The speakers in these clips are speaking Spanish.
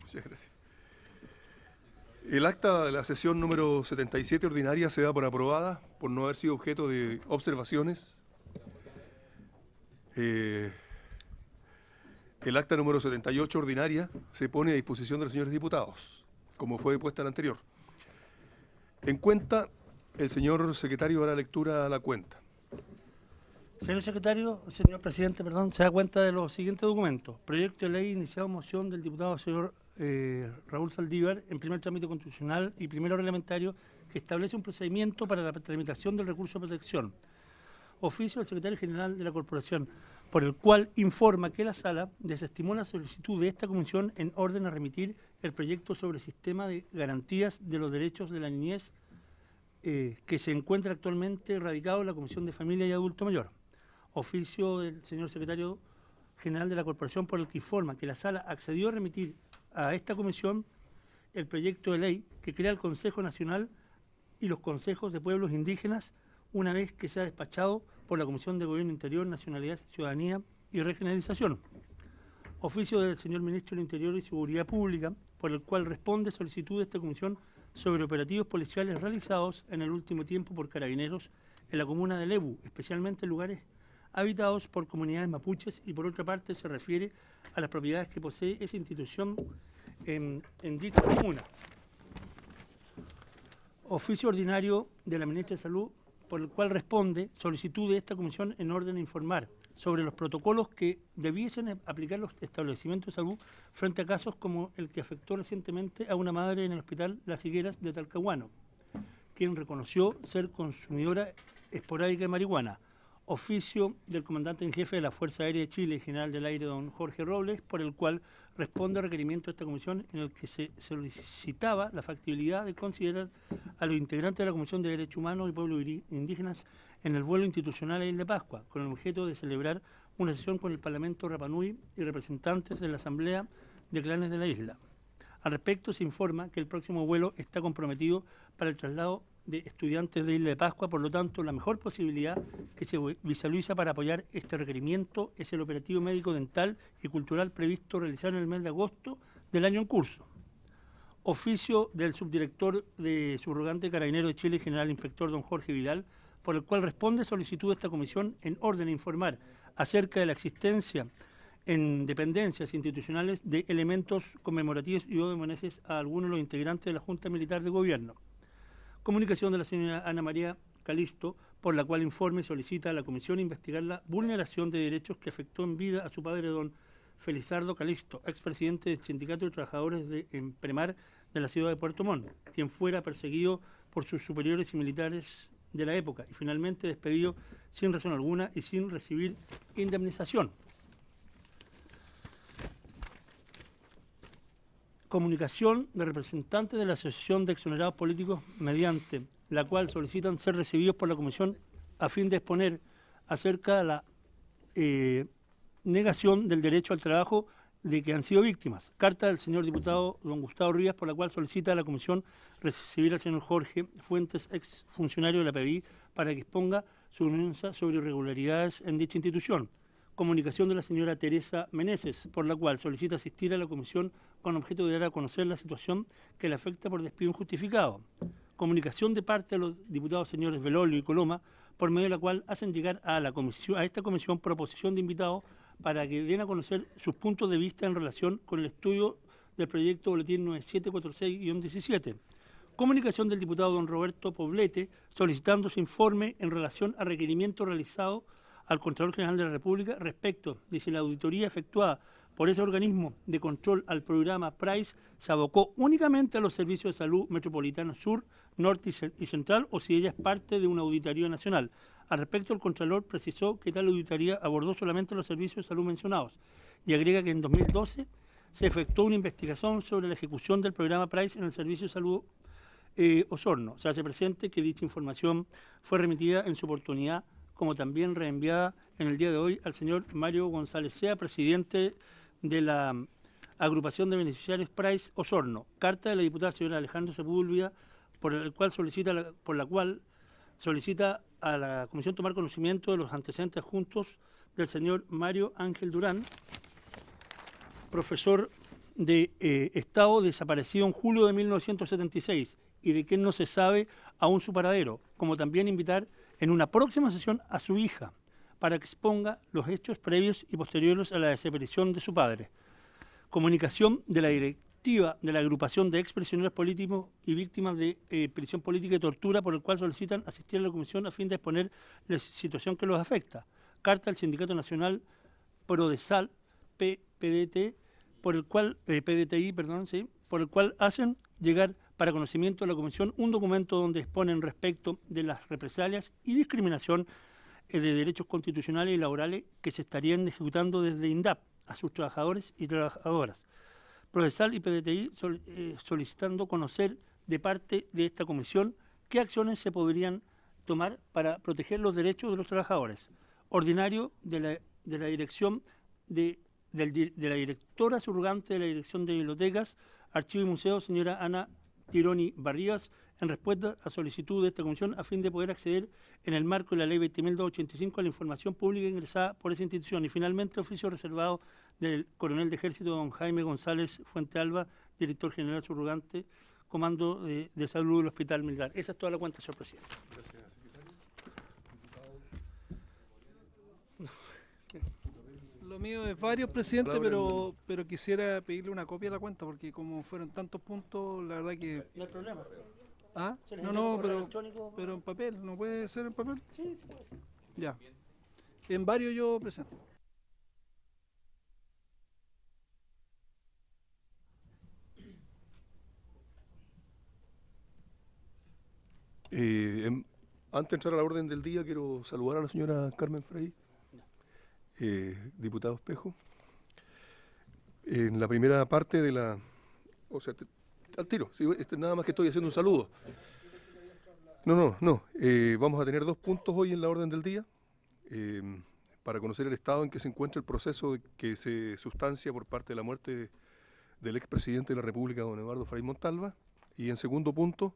Muchas gracias. El acta de la sesión número 77 ordinaria se da por aprobada por no haber sido objeto de observaciones. El acta número 78 ordinaria se pone a disposición de los señores diputados, como fue puesta la anterior. En cuenta, el señor secretario dará lectura a la cuenta. Señor secretario, señor presidente, perdón, se da cuenta de los siguientes documentos. Proyecto de ley iniciado moción del diputado señor Raúl Saldívar en primer trámite constitucional y primero reglamentario que establece un procedimiento para la tramitación del recurso de protección. Oficio del secretario general de la Corporación, por el cual informa que la Sala desestimó la solicitud de esta comisión en orden a remitir el proyecto sobre sistema de garantías de los derechos de la niñez que se encuentra actualmente radicado en la Comisión de Familia y Adulto Mayor. Oficio del señor secretario general de la Corporación, por el que informa que la Sala accedió a remitir a esta comisión el proyecto de ley que crea el Consejo Nacional y los Consejos de Pueblos Indígenas una vez que sea despachado por la Comisión de Gobierno Interior, Nacionalidad, Ciudadanía y Regionalización. Oficio del señor Ministro del Interior y Seguridad Pública, por el cual responde solicitud de esta comisión sobre operativos policiales realizados en el último tiempo por carabineros en la comuna de Lebu, especialmente en lugares habitados por comunidades mapuches, y por otra parte se refiere a las propiedades que posee esa institución en dicha comuna. Oficio ordinario de la Ministra de Salud, por el cual responde solicitud de esta comisión en orden a informar sobre los protocolos que debiesen aplicar los establecimientos de salud frente a casos como el que afectó recientemente a una madre en el hospital Las Higueras de Talcahuano, quien reconoció ser consumidora esporádica de marihuana. Oficio del comandante en jefe de la Fuerza Aérea de Chile, general del aire don Jorge Robles, por el cual responde al requerimiento de esta comisión en el que se solicitaba la factibilidad de considerar a los integrantes de la Comisión de Derechos Humanos y Pueblos Indígenas en el vuelo institucional a Isla de Pascua, con el objeto de celebrar una sesión con el Parlamento Rapa Nui y representantes de la Asamblea de Clanes de la isla. Al respecto se informa que el próximo vuelo está comprometido para el traslado de estudiantes de Isla de Pascua, por lo tanto la mejor posibilidad que se visualiza para apoyar este requerimiento es el operativo médico dental y cultural previsto realizar en el mes de agosto del año en curso. Oficio del subdirector de subrogante Carabinero de Chile, general inspector don Jorge Vidal, por el cual responde solicitud de esta comisión en orden a informar acerca de la existencia en dependencias institucionales de elementos conmemorativos y homenajes a algunos de los integrantes de la Junta Militar de Gobierno. Comunicación de la señora Ana María Calisto, por la cual informe y solicita a la comisión investigar la vulneración de derechos que afectó en vida a su padre don Felizardo Calisto, expresidente del Sindicato de Trabajadores de Empremar de la ciudad de Puerto Montt, quien fuera perseguido por sus superiores y militares de la época y finalmente despedido sin razón alguna y sin recibir indemnización. Comunicación de representantes de la Asociación de Exonerados Políticos, mediante la cual solicitan ser recibidos por la Comisión a fin de exponer acerca de la negación del derecho al trabajo de que han sido víctimas. Carta del señor diputado don Gustavo Rivas, por la cual solicita a la Comisión recibir al señor Jorge Fuentes, ex funcionario de la PBI, para que exponga su denuncia sobre irregularidades en dicha institución. Comunicación de la señora Teresa Meneses, por la cual solicita asistir a la comisión con objeto de dar a conocer la situación que le afecta por despido injustificado. Comunicación de parte de los diputados señores Velolio y Coloma, por medio de la cual hacen llegar a esta comisión proposición de invitados para que den a conocer sus puntos de vista en relación con el estudio del proyecto Boletín 9746-17. Comunicación del diputado don Roberto Poblete, solicitando su informe en relación al requerimiento realizado al Contralor General de la República respecto de si la auditoría efectuada por ese organismo de control al programa PRICE se abocó únicamente a los servicios de salud metropolitana sur, norte y central, o si ella es parte de una auditoría nacional. Al respecto, el Contralor precisó que tal auditoría abordó solamente los servicios de salud mencionados y agrega que en 2012 se efectuó una investigación sobre la ejecución del programa PRICE en el Servicio de Salud Osorno. Se hace presente que dicha información fue remitida en su oportunidad, como también reenviada en el día de hoy al señor Mario González Sea, presidente de la agrupación de beneficiarios PRICE Osorno. Carta de la diputada señora Alejandra Sepúlveda, por la cual solicita a la comisión tomar conocimiento de los antecedentes juntos del señor Mario Ángel Durán, profesor de Estado desaparecido en julio de 1976 y de quien no se sabe aún su paradero, como también invitar en una próxima sesión a su hija para que exponga los hechos previos y posteriores a la desaparición de su padre. Comunicación de la directiva de la agrupación de exprisioneros políticos y víctimas de prisión política y tortura, por el cual solicitan asistir a la comisión a fin de exponer la situación que los afecta. Carta al Sindicato Nacional Prodesal, PDT, por el cual, PDTI, perdón, sí, por el cual hacen llegar para conocimiento de la comisión un documento donde exponen respecto de las represalias y discriminación de derechos constitucionales y laborales que se estarían ejecutando desde INDAP a sus trabajadores y trabajadoras. Prodesal y PDTI solicitando conocer de parte de esta comisión qué acciones se podrían tomar para proteger los derechos de los trabajadores. Ordinario de la dirección de la directora subrogante de la Dirección de Bibliotecas, Archivos y Museos, señora Ana Tironi Barrías, en respuesta a solicitud de esta comisión a fin de poder acceder en el marco de la Ley 20.285 a la información pública ingresada por esa institución. Y finalmente, oficio reservado del coronel de ejército don Jaime González Fuente Alba, director general subrogante, Comando de Salud del Hospital Militar. Esa es toda la cuenta, señor presidente. Gracias, secretario. Lo mío es varios, presidente, pero quisiera pedirle una copia de la cuenta, porque como fueron tantos puntos, la verdad que... No hay problema. ¿Ah? Pero en papel, ¿no puede ser en papel? Sí, sí puede ser. Ya. En varios yo presento. Antes de entrar a la orden del día, quiero saludar a la señora Carmen Frey, diputado Espejo. En la primera parte de la... O sea, al tiro, sí, nada más que estoy haciendo un saludo. No. Vamos a tener 2 puntos hoy en la orden del día, para conocer el estado en que se encuentra el proceso que se sustancia por parte de la muerte del expresidente de la República, don Eduardo Frei Montalva. Y en segundo punto,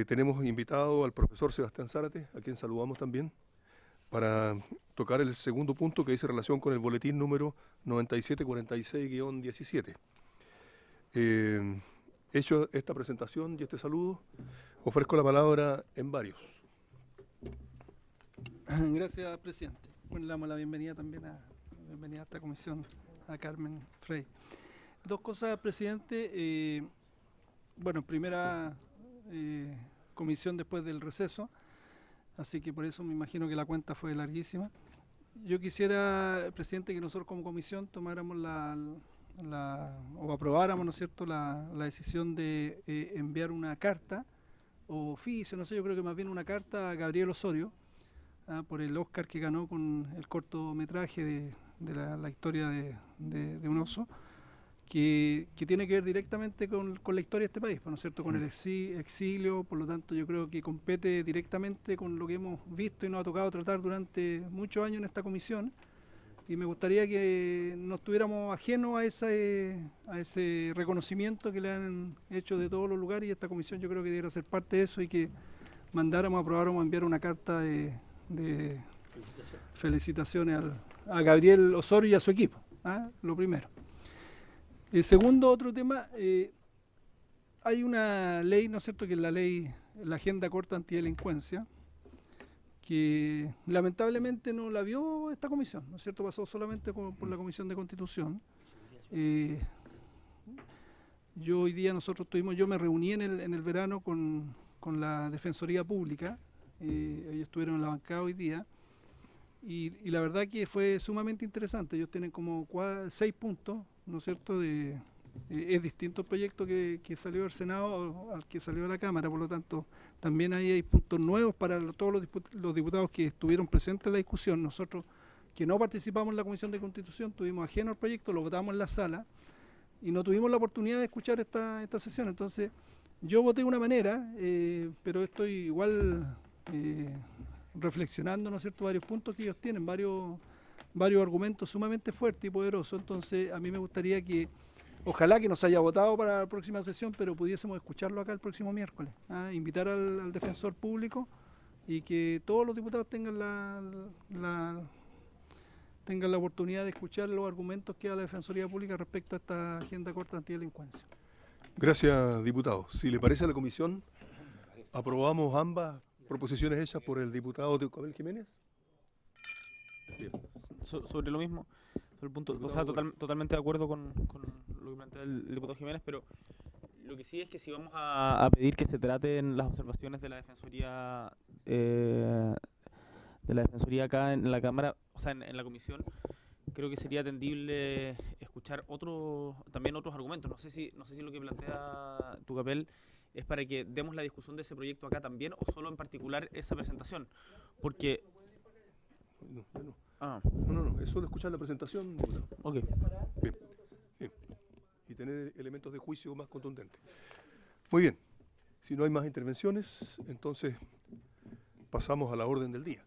tenemos invitado al profesor Sebastián Zárate, a quien saludamos también, para tocar el segundo punto que dice relación con el boletín número 9746-17. Hecho esta presentación y este saludo, ofrezco la palabra en varios. Gracias, presidente. Bueno, le damos la bienvenida también a esta comisión, a Carmen Frey. 2 cosas, presidente. Bueno, primera comisión después del receso, así que por eso me imagino que la cuenta fue larguísima. Yo quisiera, presidente, que nosotros como comisión tomáramos o aprobáramos, ¿no es cierto?, la decisión de enviar una carta o oficio, no sé, yo creo que más bien una carta a Gabriel Osorio, por el Oscar que ganó con el cortometraje de la historia de un oso, que tiene que ver directamente con la historia de este país, ¿no es cierto?, con el exilio. Por lo tanto yo creo que compete directamente con lo que hemos visto y nos ha tocado tratar durante muchos años en esta comisión, y me gustaría que no estuviéramos ajenos a ese reconocimiento que le han hecho de todos los lugares, y esta comisión yo creo que debería ser parte de eso, y que aprobáramos enviar una carta de felicitaciones a Gabriel Osorio y a su equipo, lo primero. Segundo, otro tema, hay una ley, ¿no es cierto?, que es la Agenda Corta Antidelincuencia, que lamentablemente no la vio esta comisión, ¿no es cierto?, pasó solamente por la Comisión de Constitución. Yo me reuní en el verano con la Defensoría Pública, ellos estuvieron en la bancada hoy día, y la verdad que fue sumamente interesante. Ellos tienen como 6 puntos, ¿no es cierto?, es distinto el proyecto que salió del Senado al que salió de la Cámara, por lo tanto también ahí hay puntos nuevos para todos los diputados que estuvieron presentes en la discusión. Nosotros, que no participamos en la Comisión de Constitución, tuvimos ajeno al proyecto, lo votamos en la sala y no tuvimos la oportunidad de escuchar esta sesión. Entonces yo voté de una manera, pero estoy igual reflexionando, ¿no es cierto?, varios puntos que ellos tienen, varios argumentos sumamente fuertes y poderosos. Entonces a mí me gustaría que, ojalá que no se haya votado para la próxima sesión, pero pudiésemos escucharlo acá el próximo miércoles, invitar al defensor público, y que todos los diputados tengan tengan la oportunidad de escuchar los argumentos que da la Defensoría Pública respecto a esta agenda corta de antidelincuencia. Gracias, diputado. Si le parece a la comisión, aprobamos ambas proposiciones hechas por el diputado Teocabel Jiménez. Bien. Sobre lo mismo, sobre el punto, o sea, totalmente de acuerdo con lo que plantea el diputado Jiménez, pero lo que sí es que si vamos a pedir que se traten las observaciones de la Defensoría acá en la Cámara, o sea, en la comisión, creo que sería atendible escuchar también otros argumentos. No sé si lo que plantea Teocabel es para que demos la discusión de ese proyecto acá también, o solo en particular esa presentación, porque... No, es solo escuchar la presentación, diputado. Ok. Bien. Bien. Y tener elementos de juicio más contundentes. Muy bien. Si no hay más intervenciones, entonces pasamos a la orden del día.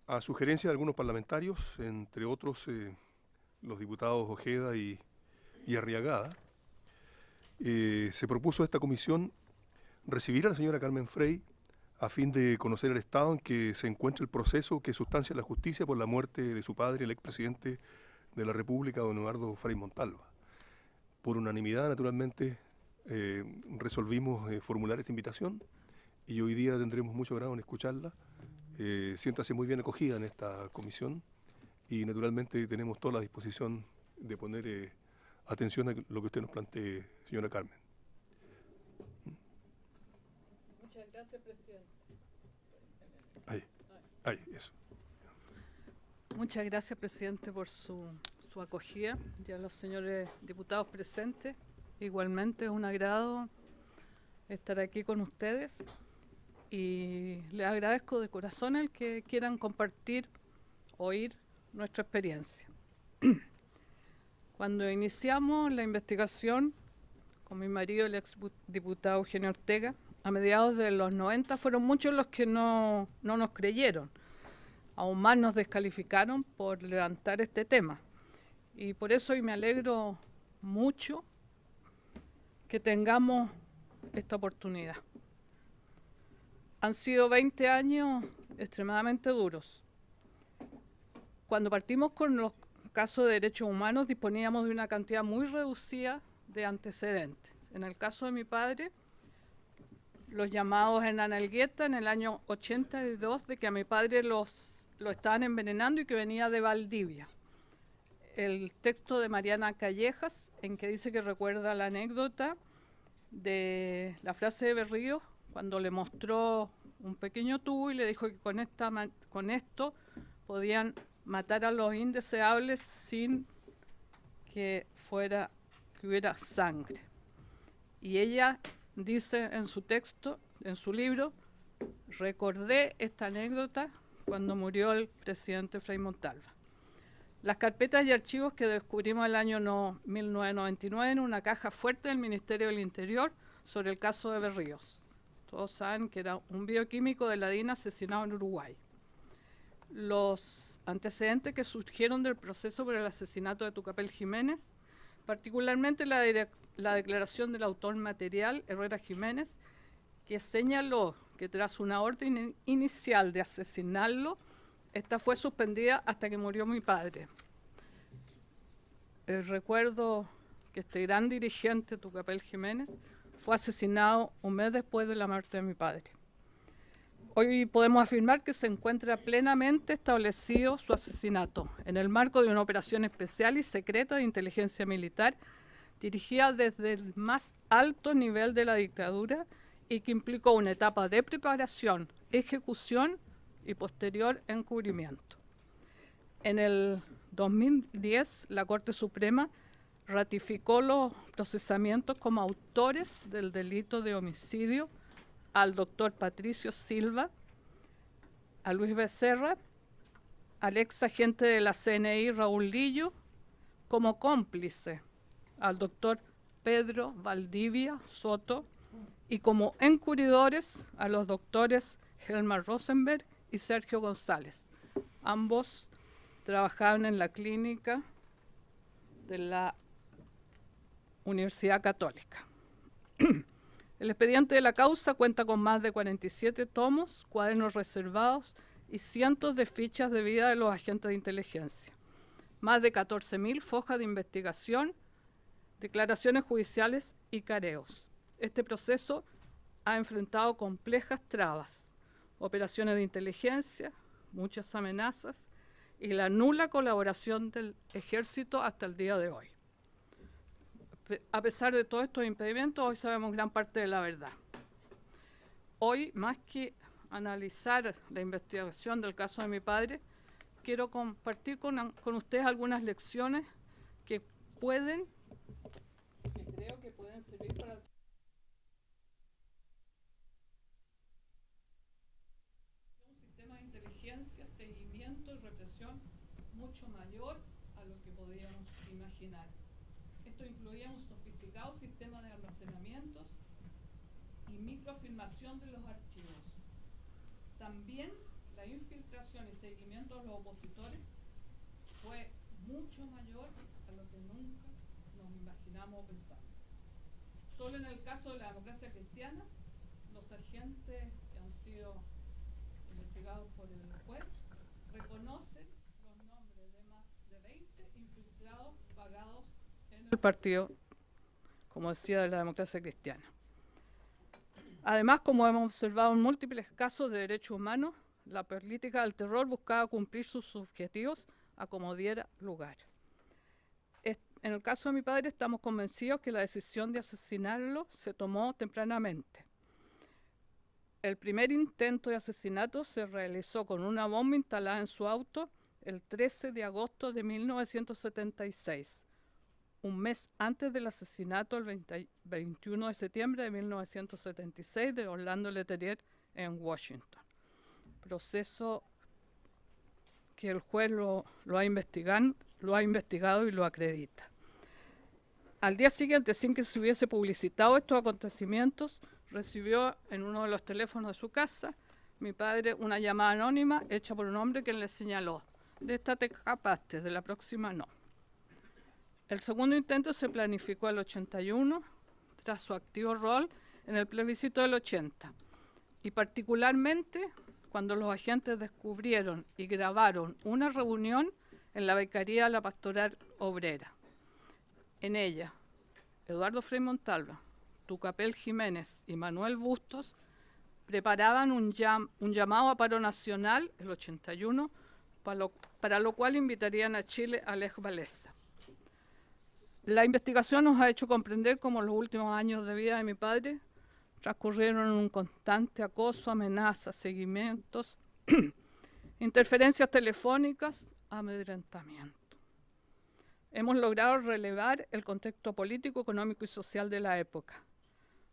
A sugerencia de algunos parlamentarios, entre otros los diputados Ojeda y Arriagada, se propuso a esta comisión recibir a la señora Carmen Frey a fin de conocer el estado en que se encuentra el proceso que sustancia la justicia por la muerte de su padre, el expresidente de la República, don Eduardo Frei Montalva. Por unanimidad, naturalmente, resolvimos formular esta invitación y hoy día tendremos mucho agrado en escucharla. Siéntase muy bien acogida en esta comisión y naturalmente tenemos toda la disposición de poner atención a lo que usted nos plantee, señora Carmen. Muchas gracias, presidente. Ahí, eso. Muchas gracias, presidente, por su acogida y a los señores diputados presentes. Igualmente es un agrado estar aquí con ustedes y les agradezco de corazón el que quieran compartir, oír nuestra experiencia. Cuando iniciamos la investigación con mi marido, el exdiputado Eugenio Ortega, a mediados de los 90 fueron muchos los que no nos creyeron. Aún más nos descalificaron por levantar este tema. Y por eso hoy me alegro mucho que tengamos esta oportunidad. Han sido 20 años extremadamente duros. Cuando partimos con los casos de derechos humanos disponíamos de una cantidad muy reducida de antecedentes. En el caso de mi padre, los llamados en Analgueta en el año 82 de que a mi padre lo estaban envenenando y que venía de Valdivia. El texto de Mariana Callejas, en que dice que recuerda la anécdota de la frase de Berríos, cuando le mostró un pequeño tubo y le dijo que con esto podían matar a los indeseables sin que hubiera sangre. Y ella dice en su texto, en su libro, recordé esta anécdota cuando murió el presidente Frei Montalva. Las carpetas y archivos que descubrimos el año 1999 en una caja fuerte del Ministerio del Interior sobre el caso de Berríos. Todos saben que era un bioquímico de la DINA asesinado en Uruguay. Los antecedentes que surgieron del proceso por el asesinato de Teocabel Jiménez, particularmente la declaración del autor material, Herrera Jiménez, que señaló que tras una orden inicial de asesinarlo, esta fue suspendida hasta que murió mi padre. Recuerdo que este gran dirigente, Teocabel Jiménez, fue asesinado un mes después de la muerte de mi padre. Hoy podemos afirmar que se encuentra plenamente establecido su asesinato en el marco de una operación especial y secreta de inteligencia militar dirigida desde el más alto nivel de la dictadura y que implicó una etapa de preparación, ejecución y posterior encubrimiento. En el 2010, la Corte Suprema ratificó los procesamientos como autores del delito de homicidio al doctor Patricio Silva, a Luis Becerra, al ex agente de la CNI Raúl Lillo, como cómplice al doctor Pedro Valdivia Soto y como encubridores a los doctores Helmar Rosenberg y Sergio González. Ambos trabajaban en la clínica de la Universidad Católica. El expediente de la causa cuenta con más de 47 tomos, cuadernos reservados y cientos de fichas de vida de los agentes de inteligencia. Más de 14.000 fojas de investigación, declaraciones judiciales y careos. Este proceso ha enfrentado complejas trabas, operaciones de inteligencia, muchas amenazas y la nula colaboración del ejército hasta el día de hoy. A pesar de todos estos impedimentos, hoy sabemos gran parte de la verdad. Hoy, más que analizar la investigación del caso de mi padre, quiero compartir con ustedes algunas lecciones que creo que pueden servir para un sistema de inteligencia, seguimiento y represión mucho mayor a lo que podíamos imaginar. Esto incluía un sofisticado sistema de almacenamientos y microfilmación de los archivos. También la infiltración y seguimiento de los opositores fue mucho mayor a lo que nunca nos imaginamos o pensamos. Solo en el caso de la democracia cristiana, los agentes que han sido investigados por el juez reconocen los nombres de más de 20 infiltrados pagados en el partido, como decía, de la democracia cristiana. Además, como hemos observado en múltiples casos de derechos humanos, la política del terror buscaba cumplir sus objetivos a como diera lugar. En el caso de mi padre, estamos convencidos que la decisión de asesinarlo se tomó tempranamente. El primer intento de asesinato se realizó con una bomba instalada en su auto el 13 de agosto de 1976, un mes antes del asesinato el 21 de septiembre de 1976 de Orlando Letelier en Washington. Proceso que el juez lo ha investigado y lo acredita. Al día siguiente, sin que se hubiese publicitado estos acontecimientos, recibió en uno de los teléfonos de su casa, mi padre, una llamada anónima hecha por un hombre que le señaló: de esta te escapaste, de la próxima no. El segundo intento se planificó el 81, tras su activo rol en el plebiscito del 80, y particularmente cuando los agentes descubrieron y grabaron una reunión en la becaría de la Pastoral Obrera. En ella, Eduardo Frei Montalva, Tucapel Jiménez y Manuel Bustos preparaban un llamado a paro nacional, el 81, para lo cual invitarían a Chile a Lech Walesa. La investigación nos ha hecho comprender cómo los últimos años de vida de mi padre transcurrieron en un constante acoso, amenazas, seguimientos, interferencias telefónicas, amedrentamiento. Hemos logrado relevar el contexto político, económico y social de la época,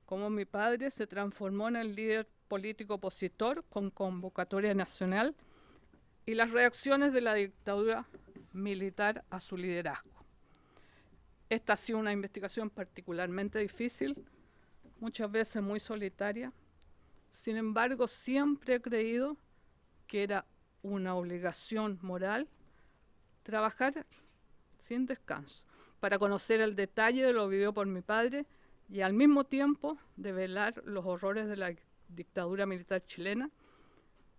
cómo mi padre se transformó en el líder político opositor con convocatoria nacional y las reacciones de la dictadura militar a su liderazgo. Esta ha sido una investigación particularmente difícil, muchas veces muy solitaria. Sin embargo, siempre he creído que era una obligación moral trabajar sin descanso para conocer el detalle de lo vivido por mi padre y al mismo tiempo develar los horrores de la dictadura militar chilena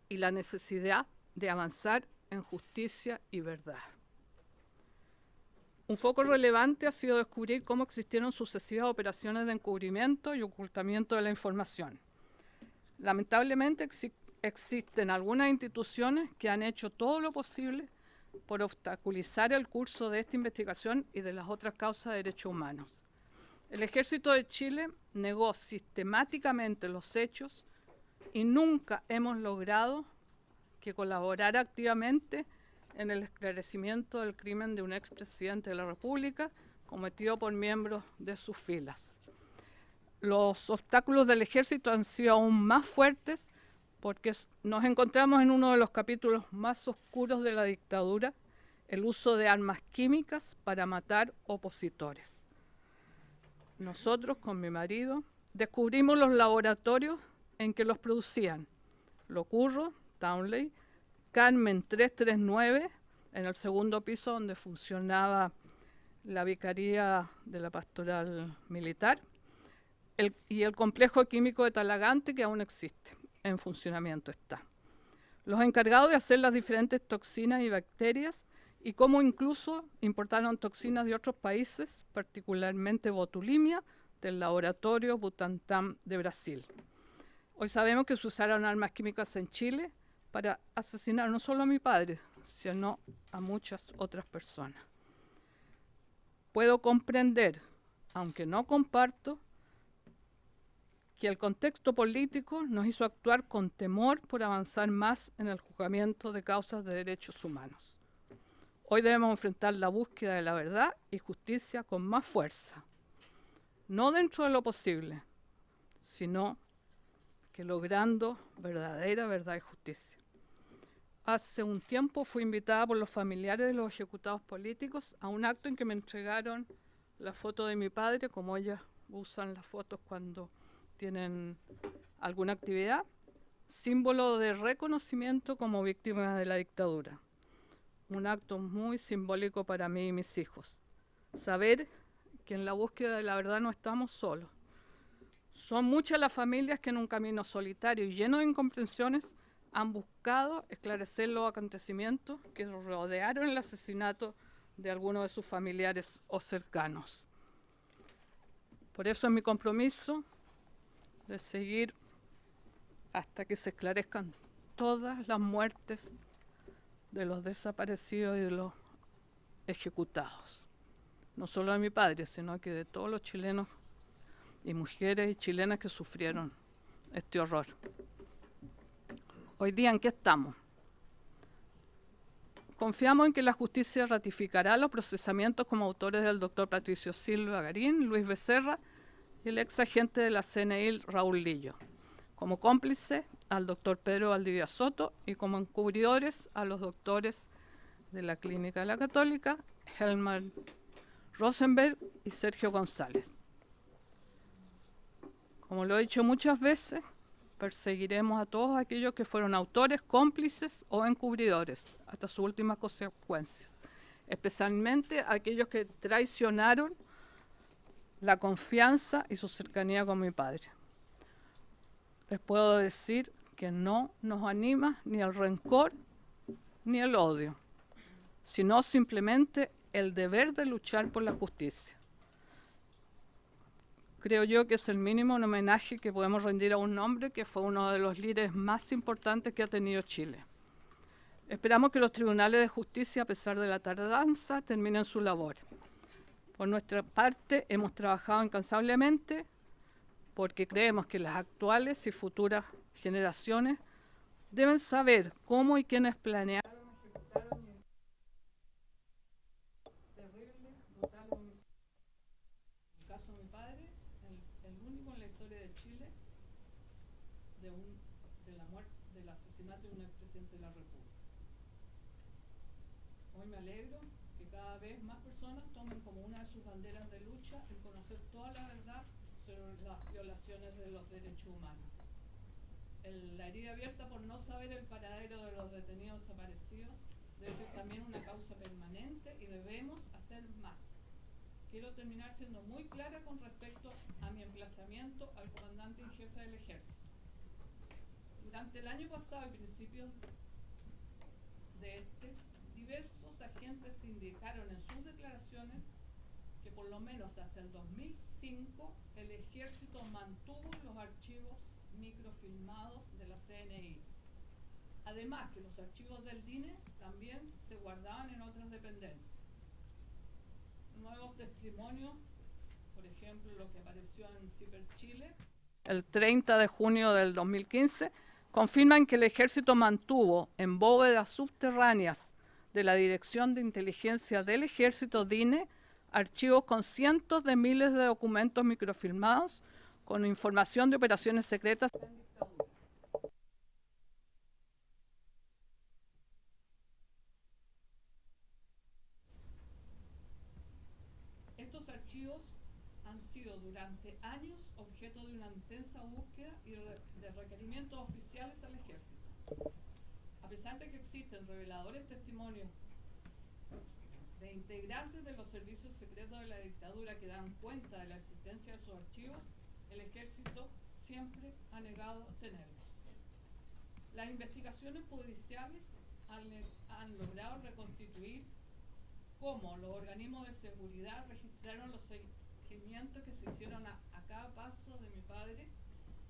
y la necesidad de avanzar en justicia y verdad. Un foco relevante ha sido descubrir cómo existieron sucesivas operaciones de encubrimiento y ocultamiento de la información. Lamentablemente existen algunas instituciones que han hecho todo lo posible por obstaculizar el curso de esta investigación y de las otras causas de derechos humanos. El Ejército de Chile negó sistemáticamente los hechos y nunca hemos logrado que colaborara activamente en el esclarecimiento del crimen de un expresidente de la República cometido por miembros de sus filas. Los obstáculos del ejército han sido aún más fuertes porque nos encontramos en uno de los capítulos más oscuros de la dictadura, el uso de armas químicas para matar opositores. Nosotros, con mi marido, descubrimos los laboratorios en que los producían: Locurro, Townley, Carmen 339, en el segundo piso donde funcionaba la vicaría de la Pastoral Militar, y el complejo químico de Talagante, que aún existe, en funcionamiento está. Los encargados de hacer las diferentes toxinas y bacterias, y cómo incluso importaron toxinas de otros países, particularmente botulimia, del laboratorio Butantan de Brasil. Hoy sabemos que se usaron armas químicas en Chile para asesinar no solo a mi padre, sino a muchas otras personas. Puedo comprender, aunque no comparto, que el contexto político nos hizo actuar con temor por avanzar más en el juzgamiento de causas de derechos humanos. Hoy debemos enfrentar la búsqueda de la verdad y justicia con más fuerza, no dentro de lo posible, sino que logrando verdadera verdad y justicia. Hace un tiempo fui invitada por los familiares de los ejecutados políticos a un acto en que me entregaron la foto de mi padre, como ellas usan las fotos cuando tienen alguna actividad, símbolo de reconocimiento como víctima de la dictadura. Un acto muy simbólico para mí y mis hijos. Saber que en la búsqueda de la verdad no estamos solos. Son muchas las familias que en un camino solitario y lleno de incomprensiones han buscado esclarecer los acontecimientos que rodearon el asesinato de algunos de sus familiares o cercanos. Por eso es mi compromiso de seguir hasta que se esclarezcan todas las muertes de los desaparecidos y de los ejecutados. No solo de mi padre, sino que de todos los chilenos y mujeres y chilenas que sufrieron este horror. Hoy día, ¿en qué estamos? Confiamos en que la justicia ratificará los procesamientos como autores del doctor Patricio Silva Garín, Luis Becerra y el ex agente de la CNI, Raúl Lillo, como cómplice al doctor Pedro Valdivia Soto y como encubridores a los doctores de la Clínica de la Católica, Helmar Rosenberg y Sergio González. Como lo he dicho muchas veces, perseguiremos a todos aquellos que fueron autores, cómplices o encubridores, hasta sus últimas consecuencias, especialmente a aquellos que traicionaron la confianza y su cercanía con mi padre. Les puedo decir que no nos anima ni el rencor ni el odio, sino simplemente el deber de luchar por la justicia. Creo yo que es el mínimo un homenaje que podemos rendir a un hombre que fue uno de los líderes más importantes que ha tenido Chile. Esperamos que los tribunales de justicia, a pesar de la tardanza, terminen su labor. Por nuestra parte, hemos trabajado incansablemente porque creemos que las actuales y futuras generaciones deben saber cómo y quiénes planearon, ejecutaron terrible, brutal homicidio. En el caso de mi padre, el único en la historia de Chile de la muerte, del asesinato de un expresidente de la República. Hoy me alegro que cada vez más personas tomen como una de sus banderas de lucha el conocer toda la verdad sobre las violaciones de los derechos humanos. La herida abierta por no saber el paradero de los detenidos desaparecidos debe ser también una causa permanente y debemos hacer más. Quiero terminar siendo muy clara con respecto a mi emplazamiento al comandante en jefe del Ejército. Durante el año pasado y principios de diversos agentes indicaron en sus declaraciones que por lo menos hasta el 2005 el Ejército mantuvo los archivos microfilmados de la CNI. Además que los archivos del DINE también se guardaban en otras dependencias. Nuevos testimonios, por ejemplo, lo que apareció en CIPER Chile, el 30 de junio del 2015, confirman que el Ejército mantuvo en bóvedas subterráneas de la Dirección de Inteligencia del Ejército, DINE, archivos con cientos de miles de documentos microfilmados con información de operaciones secretas en dictadura. Estos archivos han sido durante años objeto de una intensa búsqueda y de requerimientos oficiales al Ejército. A pesar de que existen reveladores testimonios de integrantes de los servicios secretos de la dictadura que dan cuenta de la existencia de esos archivos, El ejército siempre ha negado tenerlos. Las investigaciones judiciales han logrado reconstituir cómo los organismos de seguridad registraron los seguimientos que se hicieron a cada paso de mi padre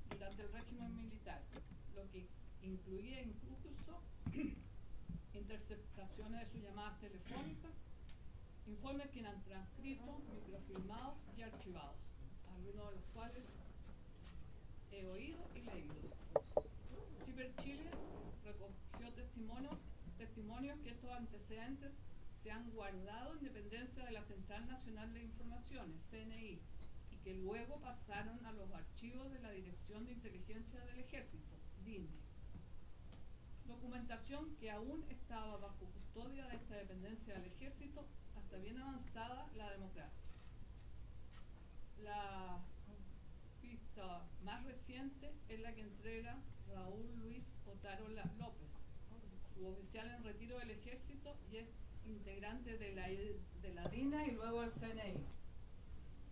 durante el régimen militar, lo que incluía incluso interceptaciones de sus llamadas telefónicas, informes que han transcrito, microfilmados y archivados, algunos de los cuales he oído y leído. Ciber Chile recogió testimonios que estos antecedentes se han guardado en dependencia de la Central Nacional de Informaciones, CNI, y que luego pasaron a los archivos de la Dirección de Inteligencia del Ejército, DINE. Documentación que aún estaba bajo custodia de esta dependencia del Ejército hasta bien avanzada la democracia. La pista más reciente es la que entrega Raúl Luis Otárola López, suboficial en retiro del Ejército y ex integrante de la DINA y luego del CNI.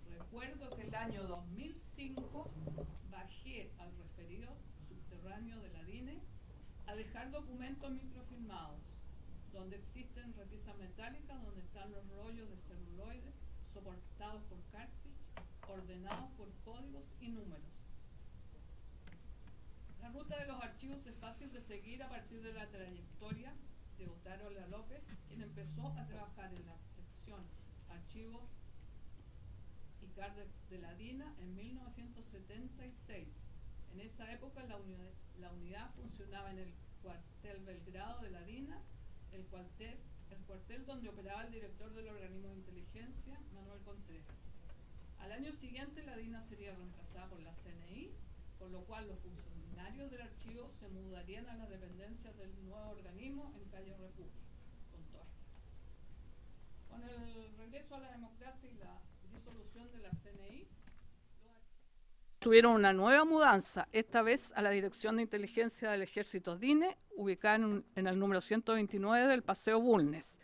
Recuerdo que el año 2005 bajé al referido subterráneo de la DINE a dejar documentos microfilmados, donde existen repisas metálicas, donde están los rollos de celuloide soportados por cartridge, ordenados por códigos y números. La ruta de los archivos es fácil de seguir a partir de la trayectoria de Otárola López, quien empezó a trabajar en la sección Archivos y Cardex de la DINA en 1976. En esa época la unidad funcionaba en el cuartel Belgrado de la DINA, el cuartel donde operaba el director del organismo de inteligencia, Manuel Contreras. Al año siguiente la DINA sería reemplazada por la CNI, por lo cual los funcionarios del archivo se mudarían a las dependencias del nuevo organismo en Calle República, con Torres. Con el regreso a la democracia y la disolución de la CNI, tuvieron una nueva mudanza, esta vez a la Dirección de Inteligencia del Ejército DINE, ubicada en el número 129 del Paseo Bulnes.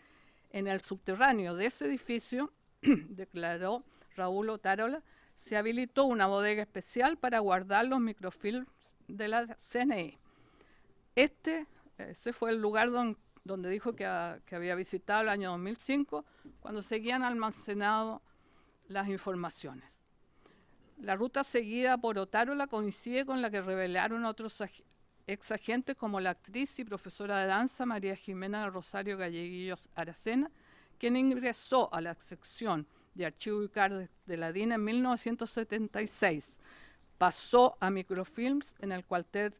En el subterráneo de ese edificio, declaró Raúl Otárola, se habilitó una bodega especial para guardar los microfilms de la CNI. Ese fue el lugar donde dijo que había visitado el año 2005, cuando seguían almacenando las informaciones. La ruta seguida por Otárola coincide con la que revelaron otros ex agentes como la actriz y profesora de danza María Jimena de Rosario Galleguillos Aracena, quien ingresó a la sección de Archivo y Cardex de la DINA en 1976. Pasó a microfilms en el cuartel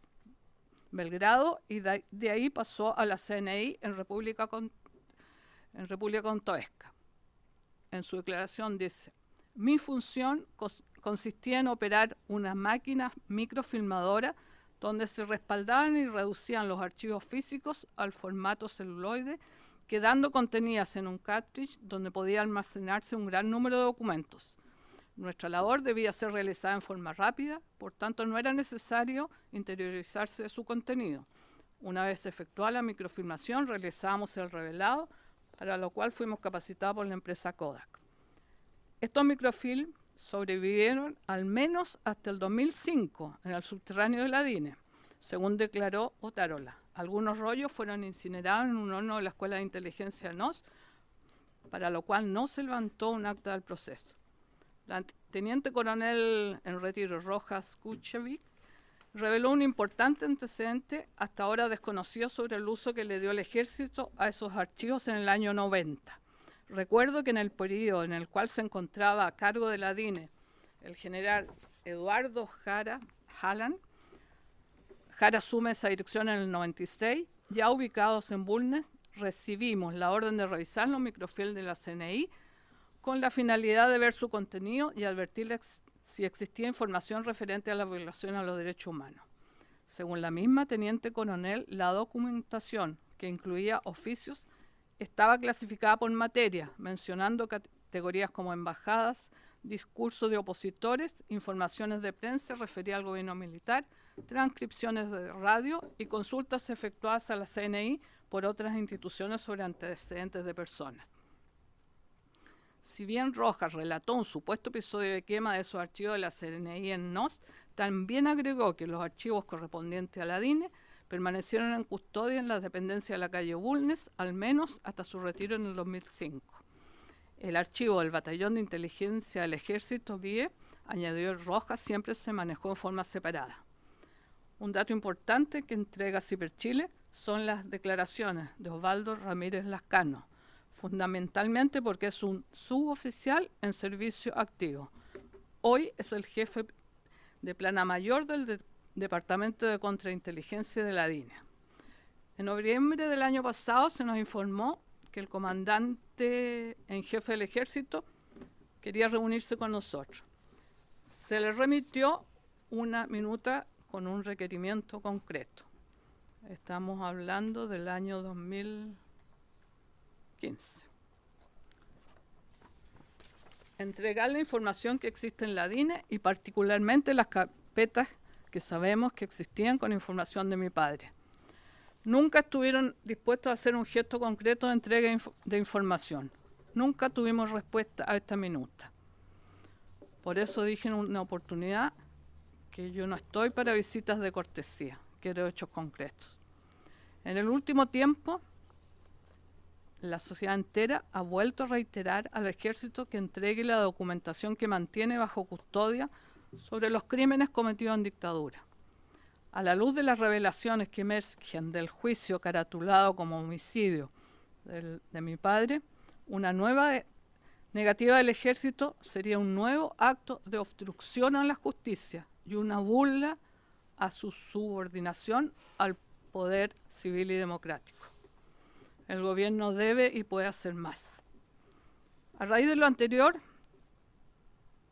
Belgrado y de ahí pasó a la CNI en República Contoesca. En su declaración dice: mi función consistía en operar una máquina microfilmadora donde se respaldaban y reducían los archivos físicos al formato celuloide, quedando contenidas en un cartridge donde podía almacenarse un gran número de documentos. Nuestra labor debía ser realizada en forma rápida, por tanto no era necesario interiorizarse de su contenido. Una vez efectuada la microfilmación, realizábamos el revelado, para lo cual fuimos capacitados por la empresa Kodak. Estos microfilms sobrevivieron al menos hasta el 2005 en el subterráneo de la DINE, según declaró Otárola. Algunos rollos fueron incinerados en un horno de la Escuela de Inteligencia NOS, para lo cual no se levantó un acta del proceso. La teniente coronel en retiro Rojas Kuchevich reveló un importante antecedente hasta ahora desconocido sobre el uso que le dio el ejército a esos archivos en el año 90. Recuerdo que en el periodo en el cual se encontraba a cargo de la DINE el general Eduardo Jara asume esa dirección en el 96, ya ubicados en Bulnes, recibimos la orden de revisar los microfilms de la CNI con la finalidad de ver su contenido y advertirles si existía información referente a la violación a los derechos humanos. Según la misma teniente coronel, la documentación, que incluía oficios, estaba clasificada por materia, mencionando categorías como embajadas, discursos de opositores, informaciones de prensa referidas al gobierno militar, transcripciones de radio y consultas efectuadas a la CNI por otras instituciones sobre antecedentes de personas. Si bien Rojas relató un supuesto episodio de quema de esos archivos de la CNI en NOS, también agregó que los archivos correspondientes a la DINE permanecieron en custodia en las dependencias de la calle Bulnes, al menos hasta su retiro en el 2005. El archivo del Batallón de Inteligencia del Ejército, BIE, añadió Rojas, siempre se manejó en forma separada. Un dato importante que entrega Ciberchile son las declaraciones de Osvaldo Ramírez Lascano, fundamentalmente porque es un suboficial en servicio activo. Hoy es el jefe de plana mayor del Departamento de Contrainteligencia de la DINE. En noviembre del año pasado se nos informó que el comandante en jefe del ejército quería reunirse con nosotros. Se le remitió una minuta con un requerimiento concreto. Estamos hablando del año 2015. Entregar la información que existe en la DINE y particularmente las carpetas que sabemos que existían con información de mi padre. Nunca estuvieron dispuestos a hacer un gesto concreto de entrega de información. Nunca tuvimos respuesta a esta minuta. Por eso dije en una oportunidad que yo no estoy para visitas de cortesía, quiero hechos concretos. En el último tiempo, la sociedad entera ha vuelto a reiterar al ejército que entregue la documentación que mantiene bajo custodia sobre los crímenes cometidos en dictadura. A la luz de las revelaciones que emergen del juicio caratulado como homicidio de mi padre, una nueva negativa del ejército sería un nuevo acto de obstrucción a la justicia y una burla a su subordinación al poder civil y democrático. El gobierno debe y puede hacer más. A raíz de lo anterior,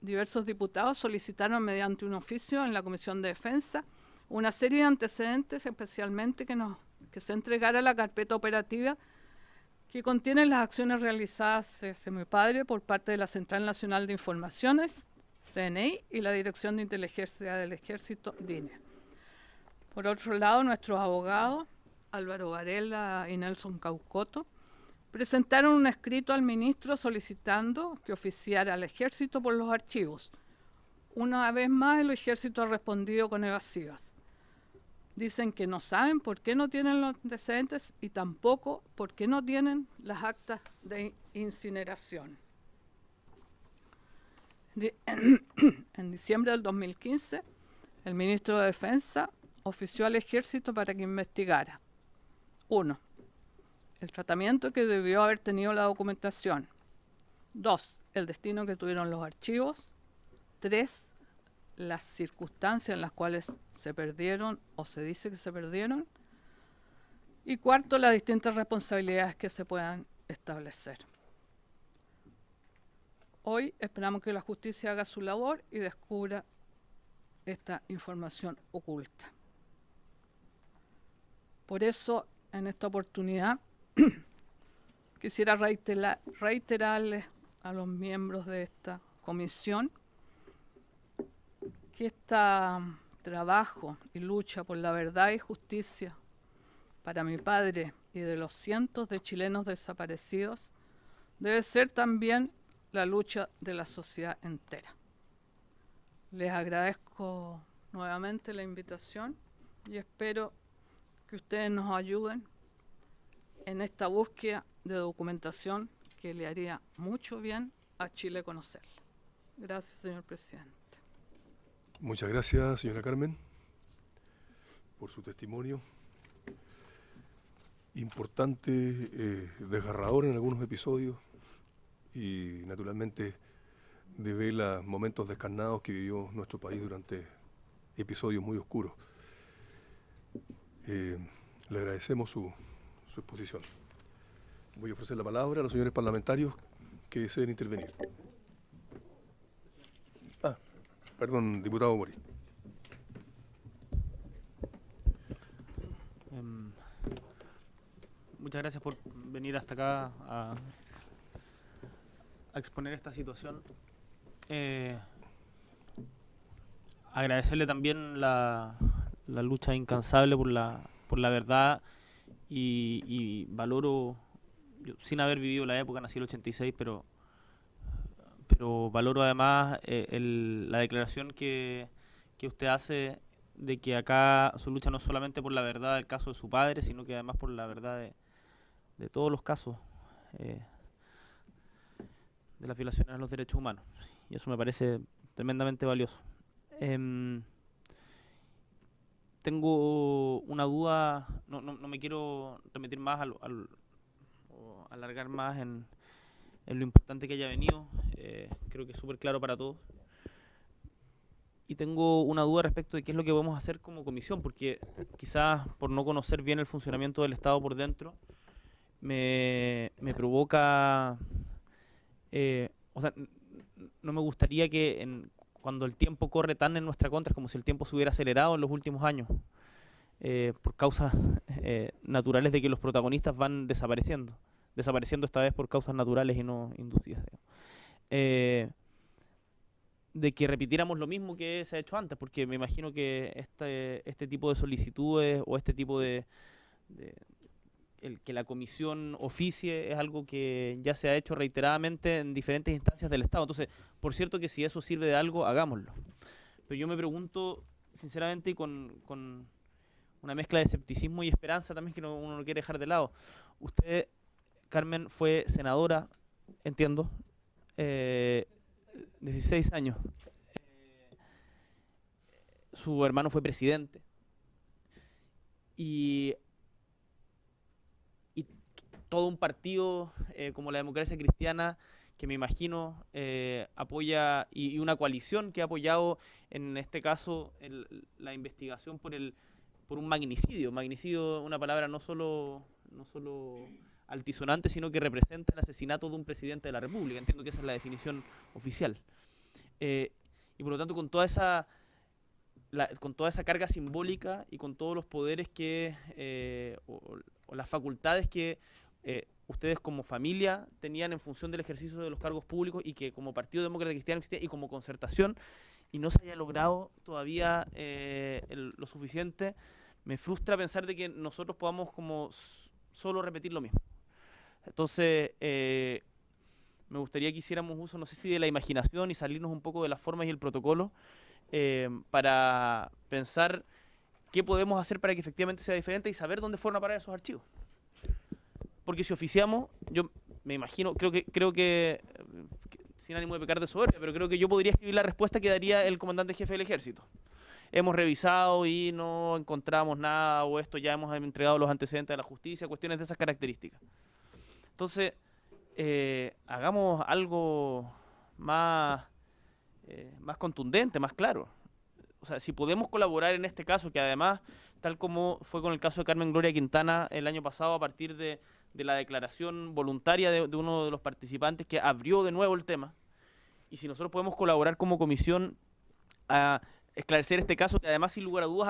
diversos diputados solicitaron mediante un oficio en la Comisión de Defensa una serie de antecedentes, especialmente que se entregara la carpeta operativa que contiene las acciones realizadas hacia mi padre por parte de la Central Nacional de Informaciones, CNI, y la Dirección de Inteligencia del Ejército, DINE. Por otro lado, nuestros abogados, Álvaro Varela y Nelson Caucoto, presentaron un escrito al ministro solicitando que oficiara al ejército por los archivos. Una vez más, el ejército ha respondido con evasivas. Dicen que no saben por qué no tienen los antecedentes y tampoco por qué no tienen las actas de incineración. En diciembre del 2015, el ministro de Defensa ofició al ejército para que investigara: 1. El tratamiento que debió haber tenido la documentación. 2. El destino que tuvieron los archivos. 3. Las circunstancias en las cuales se perdieron o se dice que se perdieron. Y 4. Las distintas responsabilidades que se puedan establecer. Hoy esperamos que la justicia haga su labor y descubra esta información oculta. Por eso, en esta oportunidad, quisiera reiterarles a los miembros de esta comisión que este trabajo y lucha por la verdad y justicia para mi padre y de los cientos de chilenos desaparecidos debe ser también la lucha de la sociedad entera. Les agradezco nuevamente la invitación y espero que ustedes nos ayuden en esta búsqueda de documentación que le haría mucho bien a Chile conocerla. Gracias, señor presidente. Muchas gracias, señora Carmen, por su testimonio. Importante, desgarrador en algunos episodios y naturalmente devela momentos descarnados que vivió nuestro país durante episodios muy oscuros. Le agradecemos su exposición. Voy a ofrecer la palabra a los señores parlamentarios que deseen intervenir. Perdón, diputado Mori. Muchas gracias por venir hasta acá a exponer esta situación. Agradecerle también la lucha incansable por la verdad y valoro, yo, sin haber vivido la época, nací en el 86, pero pero valoro además la declaración que usted hace de que acá su lucha no es solamente por la verdad del caso de su padre, sino que además por la verdad de todos los casos de las violaciones a los derechos humanos. Y eso me parece tremendamente valioso. Tengo una duda, no me quiero remitir más o alargar más en lo importante que haya venido, creo que es súper claro para todos. Y tengo una duda respecto de qué es lo que podemos hacer como comisión, porque quizás por no conocer bien el funcionamiento del Estado por dentro, me provoca, o sea, no me gustaría que cuando el tiempo corre tan en nuestra contra, es como si el tiempo se hubiera acelerado en los últimos años, por causas naturales de que los protagonistas van desapareciendo esta vez por causas naturales y no inducidas, de que repitiéramos lo mismo que se ha hecho antes, porque me imagino que este tipo de solicitudes o este tipo el que la comisión oficie es algo que ya se ha hecho reiteradamente en diferentes instancias del Estado. Entonces, por cierto que si eso sirve de algo, hagámoslo. Pero yo me pregunto, sinceramente, y con una mezcla de escepticismo y esperanza también que uno no quiere dejar de lado. Usted, Carmen, fue senadora, entiendo, 16 años. Su hermano fue presidente. Y todo un partido como la Democracia Cristiana, que me imagino apoya, y una coalición que ha apoyado, en este caso, la investigación por un magnicidio. Magnicidio, una palabra no solo altisonante, sino que representa el asesinato de un presidente de la República. Entiendo que esa es la definición oficial. Y por lo tanto, con toda esa carga simbólica y con todos los poderes o las facultades que ustedes como familia tenían en función del ejercicio de los cargos públicos y que como Partido Demócrata Cristiano existía y como concertación, y no se haya logrado todavía lo suficiente, me frustra pensar de que nosotros podamos como solo repetir lo mismo. Entonces, me gustaría que hiciéramos uso, no sé si de la imaginación y salirnos un poco de las formas y el protocolo, para pensar qué podemos hacer para que efectivamente sea diferente y saber dónde fueron a parar esos archivos. Porque si oficiamos, yo me imagino, creo que sin ánimo de pecar de soberbia, pero creo que yo podría escribir la respuesta que daría el comandante jefe del ejército. Hemos revisado y no encontramos nada, o esto ya hemos entregado los antecedentes a la justicia, cuestiones de esas características. Entonces, hagamos algo más contundente, más claro. O sea, si podemos colaborar en este caso, que además, tal como fue con el caso de Carmen Gloria Quintana el año pasado, a partir de la declaración voluntaria de uno de los participantes que abrió de nuevo el tema, y si nosotros podemos colaborar como comisión a esclarecer este caso, que además sin lugar a dudas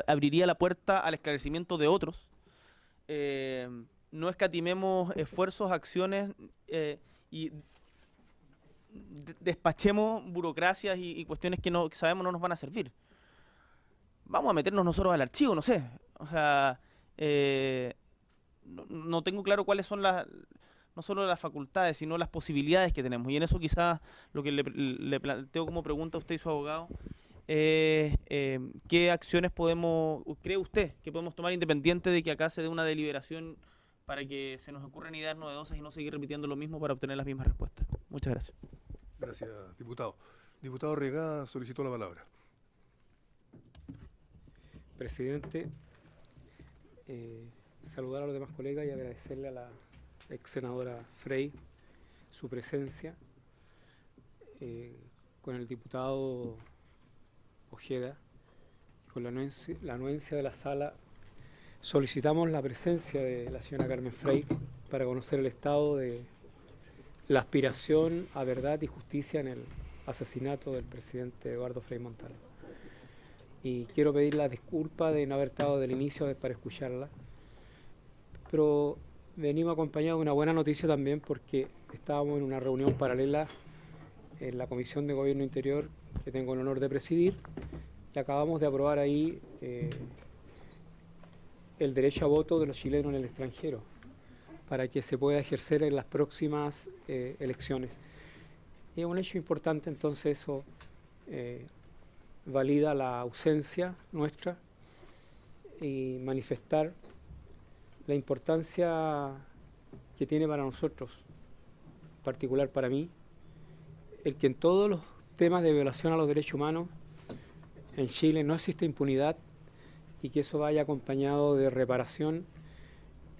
abriría la puerta al esclarecimiento de otros, no escatimemos esfuerzos, acciones y despachemos burocracias y cuestiones que sabemos no nos van a servir. Vamos a meternos nosotros al archivo, no sé. O sea, no tengo claro cuáles son no solo las facultades, sino las posibilidades que tenemos. Y en eso quizás lo que le planteo como pregunta a usted y su abogado, ¿qué acciones cree usted que podemos tomar independiente de que acá se dé una deliberación para que se nos ocurran ideas novedosas y no seguir repitiendo lo mismo para obtener las mismas respuestas? Muchas gracias. Gracias, diputado. Diputado Regada solicitó la palabra. Presidente, saludar a los demás colegas y agradecerle a la ex senadora Frey su presencia. Con el diputado Ojeda y con la anuencia de la sala, solicitamos la presencia de la señora Carmen Frey para conocer el estado de la aspiración a verdad y justicia en el asesinato del presidente Eduardo Frei Montalva. Y quiero pedir la disculpa de no haber estado del inicio para escucharla, pero venimos acompañados de una buena noticia también, porque estábamos en una reunión paralela en la Comisión de Gobierno Interior que tengo el honor de presidir, y acabamos de aprobar ahí el derecho a voto de los chilenos en el extranjero para que se pueda ejercer en las próximas elecciones. Y es un hecho importante, entonces eso valida la ausencia nuestra y manifestar la importancia que tiene para nosotros, en particular para mí, el que en todos los temas de violación a los derechos humanos en Chile no existe impunidad y que eso vaya acompañado de reparación.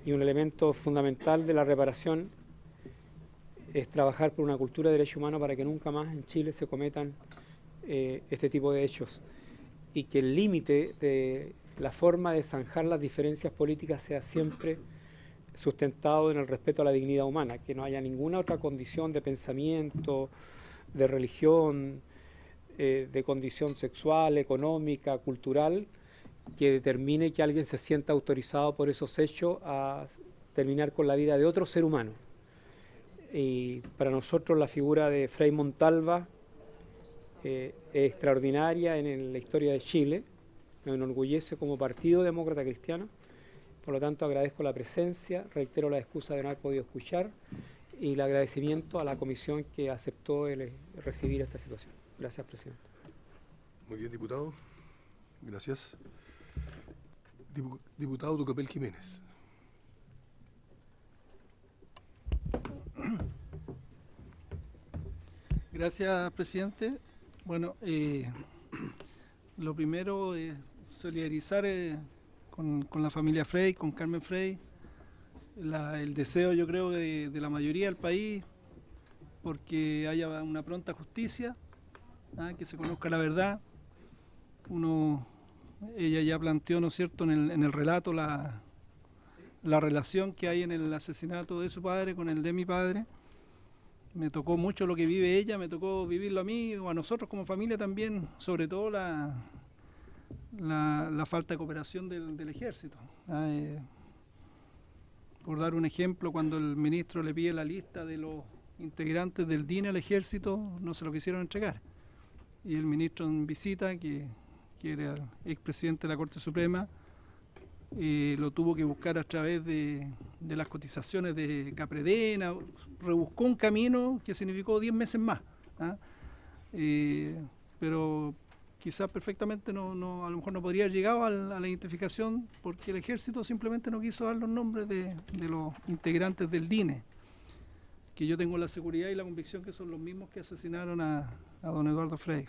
Y un elemento fundamental de la reparación es trabajar por una cultura de derechos humanos para que nunca más en Chile se cometan este tipo de hechos y que el límite de la forma de zanjar las diferencias políticas sea siempre sustentado en el respeto a la dignidad humana, que no haya ninguna otra condición de pensamiento, de religión, de condición sexual, económica, cultural, que determine que alguien se sienta autorizado por esos hechos a terminar con la vida de otro ser humano. Y para nosotros la figura de Frei Montalva es extraordinaria en la historia de Chile, nos enorgullece como Partido Demócrata Cristiano, por lo tanto agradezco la presencia, reitero la excusa de no haber podido escuchar y el agradecimiento a la comisión que aceptó recibir esta situación. Gracias, presidente. Muy bien, diputado. Gracias. Diputado Tucapel Jiménez. Gracias, presidente. Bueno, lo primero es solidarizar con la familia Frey, con Carmen Frey. El deseo, yo creo, de la mayoría del país, porque haya una pronta justicia, que se conozca la verdad. Ella ya planteó, ¿no es cierto?, en el relato la relación que hay en el asesinato de su padre con el de mi padre. Me tocó mucho lo que vive ella, me tocó vivirlo a mí o a nosotros como familia también, sobre todo la falta de cooperación del ejército. Por dar un ejemplo, cuando el ministro le pide la lista de los integrantes del DINE al ejército, no se lo quisieron entregar. Y el ministro en visita, que era el expresidente de la Corte Suprema, lo tuvo que buscar a través de las cotizaciones de Capredena, rebuscó un camino que significó 10 meses más. Pero quizás perfectamente a lo mejor no podría haber llegado a la identificación porque el ejército simplemente no quiso dar los nombres de los integrantes del DINE, que yo tengo la seguridad y la convicción que son los mismos que asesinaron a don Eduardo Frei.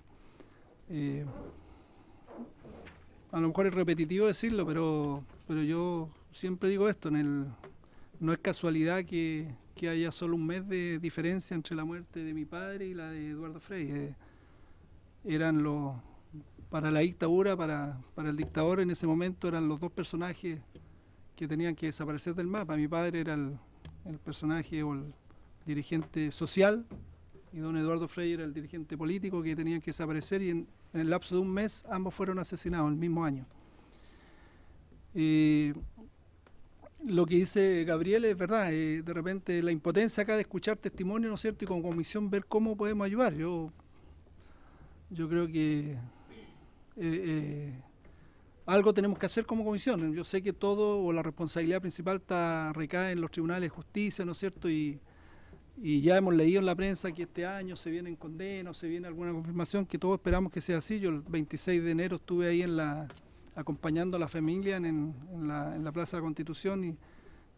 A lo mejor es repetitivo decirlo, pero yo siempre digo esto, no es casualidad que haya solo un mes de diferencia entre la muerte de mi padre y la de Eduardo Frei. Para la dictadura, para el dictador en ese momento eran los dos personajes que tenían que desaparecer del mapa. Mi padre era el personaje o el dirigente social y don Eduardo Frei era el dirigente político que tenían que desaparecer y en el lapso de un mes ambos fueron asesinados el mismo año. Lo que dice Gabriel es verdad, de repente la impotencia acá de escuchar testimonio, ¿no es cierto? Y como comisión ver cómo podemos ayudar. Yo creo que algo tenemos que hacer como comisión. Yo sé que todo o la responsabilidad principal recae en los tribunales de justicia, ¿no es cierto? Y ya hemos leído en la prensa que este año se vienen condenas, se viene alguna confirmación, que todos esperamos que sea así. Yo el 26 de enero estuve ahí acompañando a la familia en la Plaza de la Constitución y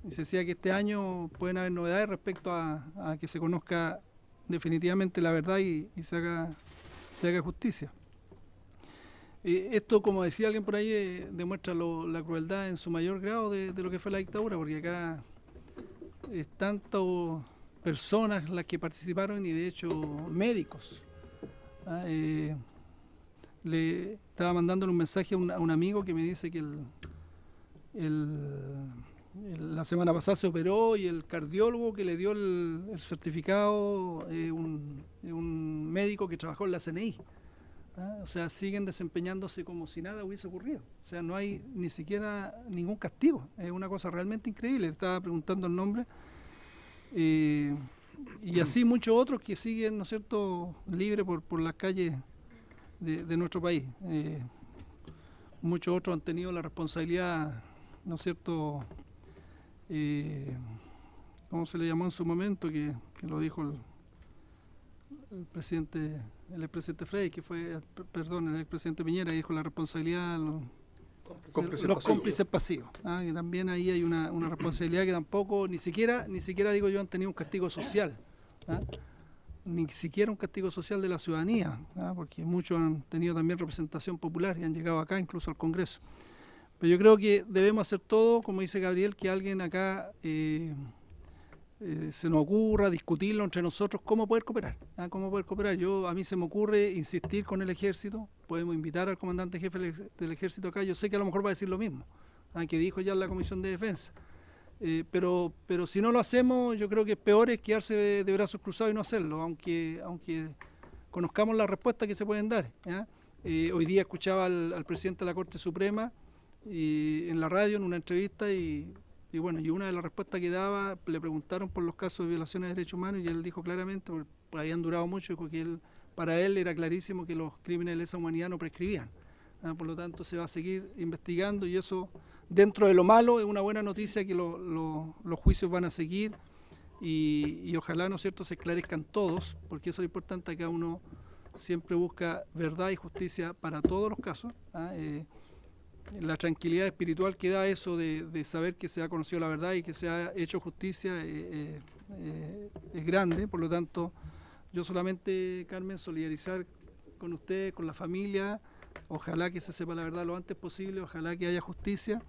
se decía que este año pueden haber novedades respecto a que se conozca definitivamente la verdad y se haga justicia. Esto, como decía alguien por ahí, demuestra la crueldad en su mayor grado de lo que fue la dictadura, porque acá es tanto personas las que participaron y de hecho médicos. Le estaba mandándole un mensaje a un amigo que me dice que la semana pasada se operó y el cardiólogo que le dio el certificado un médico que trabajó en la CNI. O sea, siguen desempeñándose como si nada hubiese ocurrido. O sea, no hay ni siquiera ningún castigo. Es una cosa realmente increíble. Le estaba preguntando el nombre. Y así muchos otros que siguen, ¿no es cierto?, libres por las calles de nuestro país. Muchos otros han tenido la responsabilidad, ¿no es cierto?, ¿cómo se le llamó en su momento? Que lo dijo el expresidente Frey, que fue, perdón, el expresidente Piñera, que dijo la responsabilidad los cómplices pasivos. Que también ahí hay una responsabilidad que tampoco, ni siquiera digo yo, han tenido un castigo social. Ni siquiera un castigo social de la ciudadanía, porque muchos han tenido también representación popular y han llegado acá, incluso al Congreso. Pero yo creo que debemos hacer todo, como dice Gabriel, que alguien acá se nos ocurra discutirlo entre nosotros, cómo poder cooperar. Cómo poder cooperar. A mí se me ocurre insistir con el ejército, podemos invitar al comandante jefe del ejército acá, yo sé que a lo mejor va a decir lo mismo, que dijo ya en la Comisión de Defensa. Pero si no lo hacemos, yo creo que peor es quedarse de brazos cruzados y no hacerlo, aunque conozcamos las respuestas que se pueden dar. Hoy día escuchaba al presidente de la Corte Suprema en la radio, en una entrevista, y una de las respuestas que daba, le preguntaron por los casos de violaciones de derechos humanos, y él dijo claramente, porque habían durado mucho, dijo que para él era clarísimo que los crímenes de lesa humanidad no prescribían. Por lo tanto, se va a seguir investigando, y eso, dentro de lo malo, es una buena noticia que los juicios van a seguir, y ojalá, ¿no es cierto?, se esclarezcan todos, porque eso es lo importante. Acá uno siempre busca verdad y justicia para todos los casos. La tranquilidad espiritual que da eso de saber que se ha conocido la verdad y que se ha hecho justicia es grande. Por lo tanto, yo solamente, Carmen, solidarizar con usted, con la familia. Ojalá que se sepa la verdad lo antes posible, ojalá que haya justicia,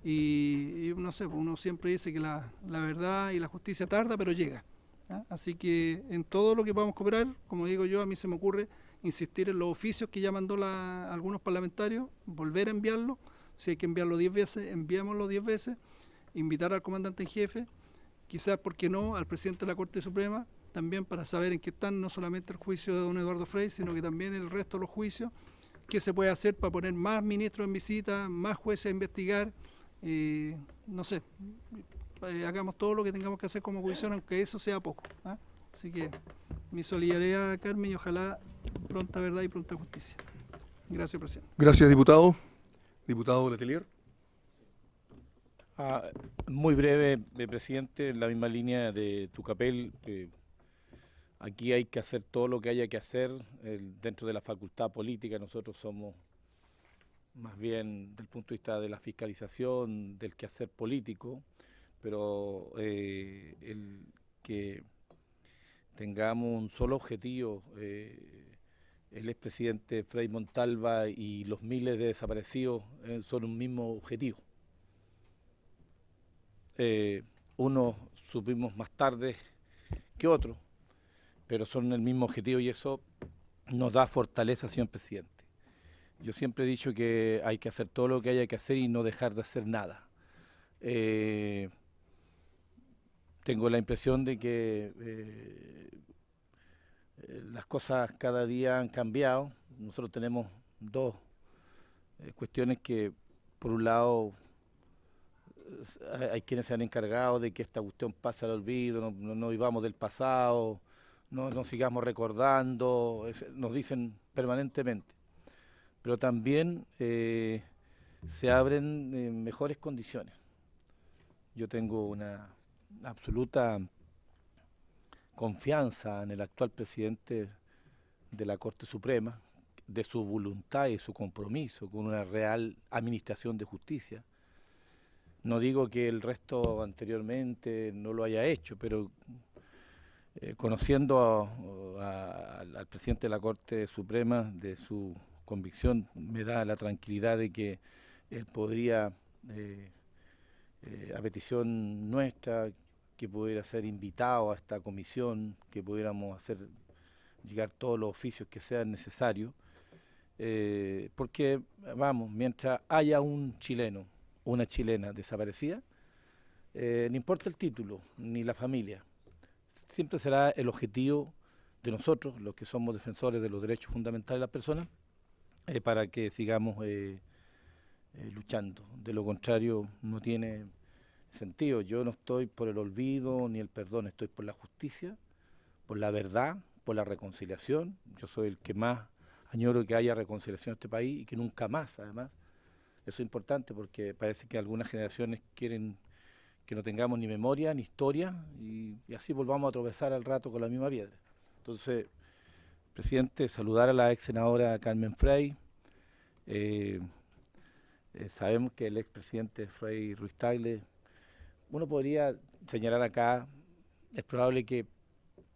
y no sé, uno siempre dice que la verdad y la justicia tarda, pero llega. Así que en todo lo que podamos cooperar, como digo yo, a mí se me ocurre insistir en los oficios que ya mandó algunos parlamentarios, volver a enviarlos, si hay que enviarlo 10 veces, enviámoslo 10 veces, invitar al comandante en jefe, quizás, ¿por qué no?, al presidente de la Corte Suprema, también para saber en qué están no solamente el juicio de don Eduardo Frey, sino que también el resto de los juicios. ¿Qué se puede hacer para poner más ministros en visita, más jueces a investigar? No sé, hagamos todo lo que tengamos que hacer como comisión, aunque eso sea poco. Así que mi solidaridad, Carmen, y ojalá pronta verdad y pronta justicia. Gracias, presidente. Gracias, diputado. Diputado Letelier. Muy breve, presidente, en la misma línea de Tucapel. Aquí hay que hacer todo lo que haya que hacer dentro de la facultad política. Nosotros somos más bien del punto de vista de la fiscalización, del quehacer político, pero el que tengamos un solo objetivo, el expresidente Frei Montalva y los miles de desaparecidos son un mismo objetivo. Unos supimos más tarde que otros, pero son el mismo objetivo, y eso nos da fortaleza, señor presidente. Yo siempre he dicho que hay que hacer todo lo que haya que hacer y no dejar de hacer nada. Tengo la impresión de que las cosas cada día han cambiado. Nosotros tenemos dos cuestiones que, por un lado, hay quienes se han encargado de que esta cuestión pase al olvido, no vivamos del pasado, no sigamos recordando, nos dicen permanentemente. Pero también se abren mejores condiciones. Yo tengo una absoluta confianza en el actual presidente de la Corte Suprema, de su voluntad y su compromiso con una real administración de justicia. No digo que el resto anteriormente no lo haya hecho, pero conociendo al presidente de la Corte Suprema, de su convicción, me da la tranquilidad de que él podría, a petición nuestra, que pudiera ser invitado a esta comisión, que pudiéramos hacer llegar todos los oficios que sean necesarios, porque, vamos, mientras haya un chileno, una chilena desaparecida, no importa el título, ni la familia, siempre será el objetivo de nosotros, los que somos defensores de los derechos fundamentales de las personas, para que sigamos luchando. De lo contrario, no tiene sentido. Yo no estoy por el olvido ni el perdón, estoy por la justicia, por la verdad, por la reconciliación. Yo soy el que más añoro que haya reconciliación en este país y que nunca más, además. Eso es importante porque parece que algunas generaciones quieren que no tengamos ni memoria ni historia y así volvamos a tropezar al rato con la misma piedra. Entonces, Presidente, saludar a la ex senadora Carmen Frey. Sabemos que el expresidente Frei Ruiz-Tagle, uno podría señalar acá, es probable que,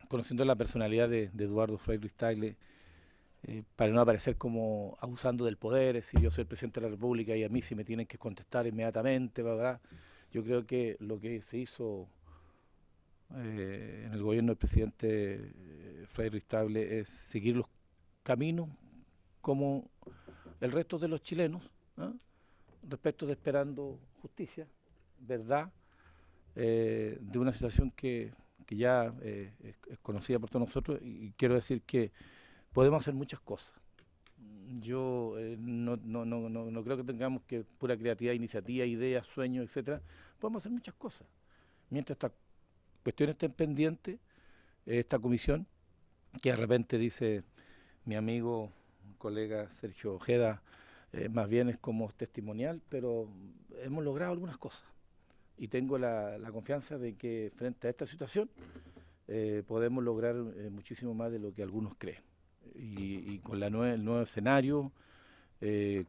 conociendo la personalidad de Eduardo Frei Ruiz-Tagle, para no aparecer como abusando del poder, es decir, yo soy el presidente de la República y a mí sí me tienen que contestar inmediatamente, ¿verdad? Yo creo que lo que se hizo en el gobierno del presidente Frei Ruiz-Tagle es seguir los caminos como el resto de los chilenos, ¿eh? Respecto de esperando justicia, verdad, de una situación que ya es conocida por todos nosotros, y quiero decir que podemos hacer muchas cosas. Yo no creo que tengamos que pura creatividad, iniciativa, ideas, sueños, etcétera. Podemos hacer muchas cosas. Mientras estas cuestiones estén pendientes, esta comisión, que de repente dice mi amigo, colega Sergio Ojeda, más bien es como testimonial, pero hemos logrado algunas cosas. Y tengo la confianza de que frente a esta situación podemos lograr muchísimo más de lo que algunos creen. Y con el nuevo escenario,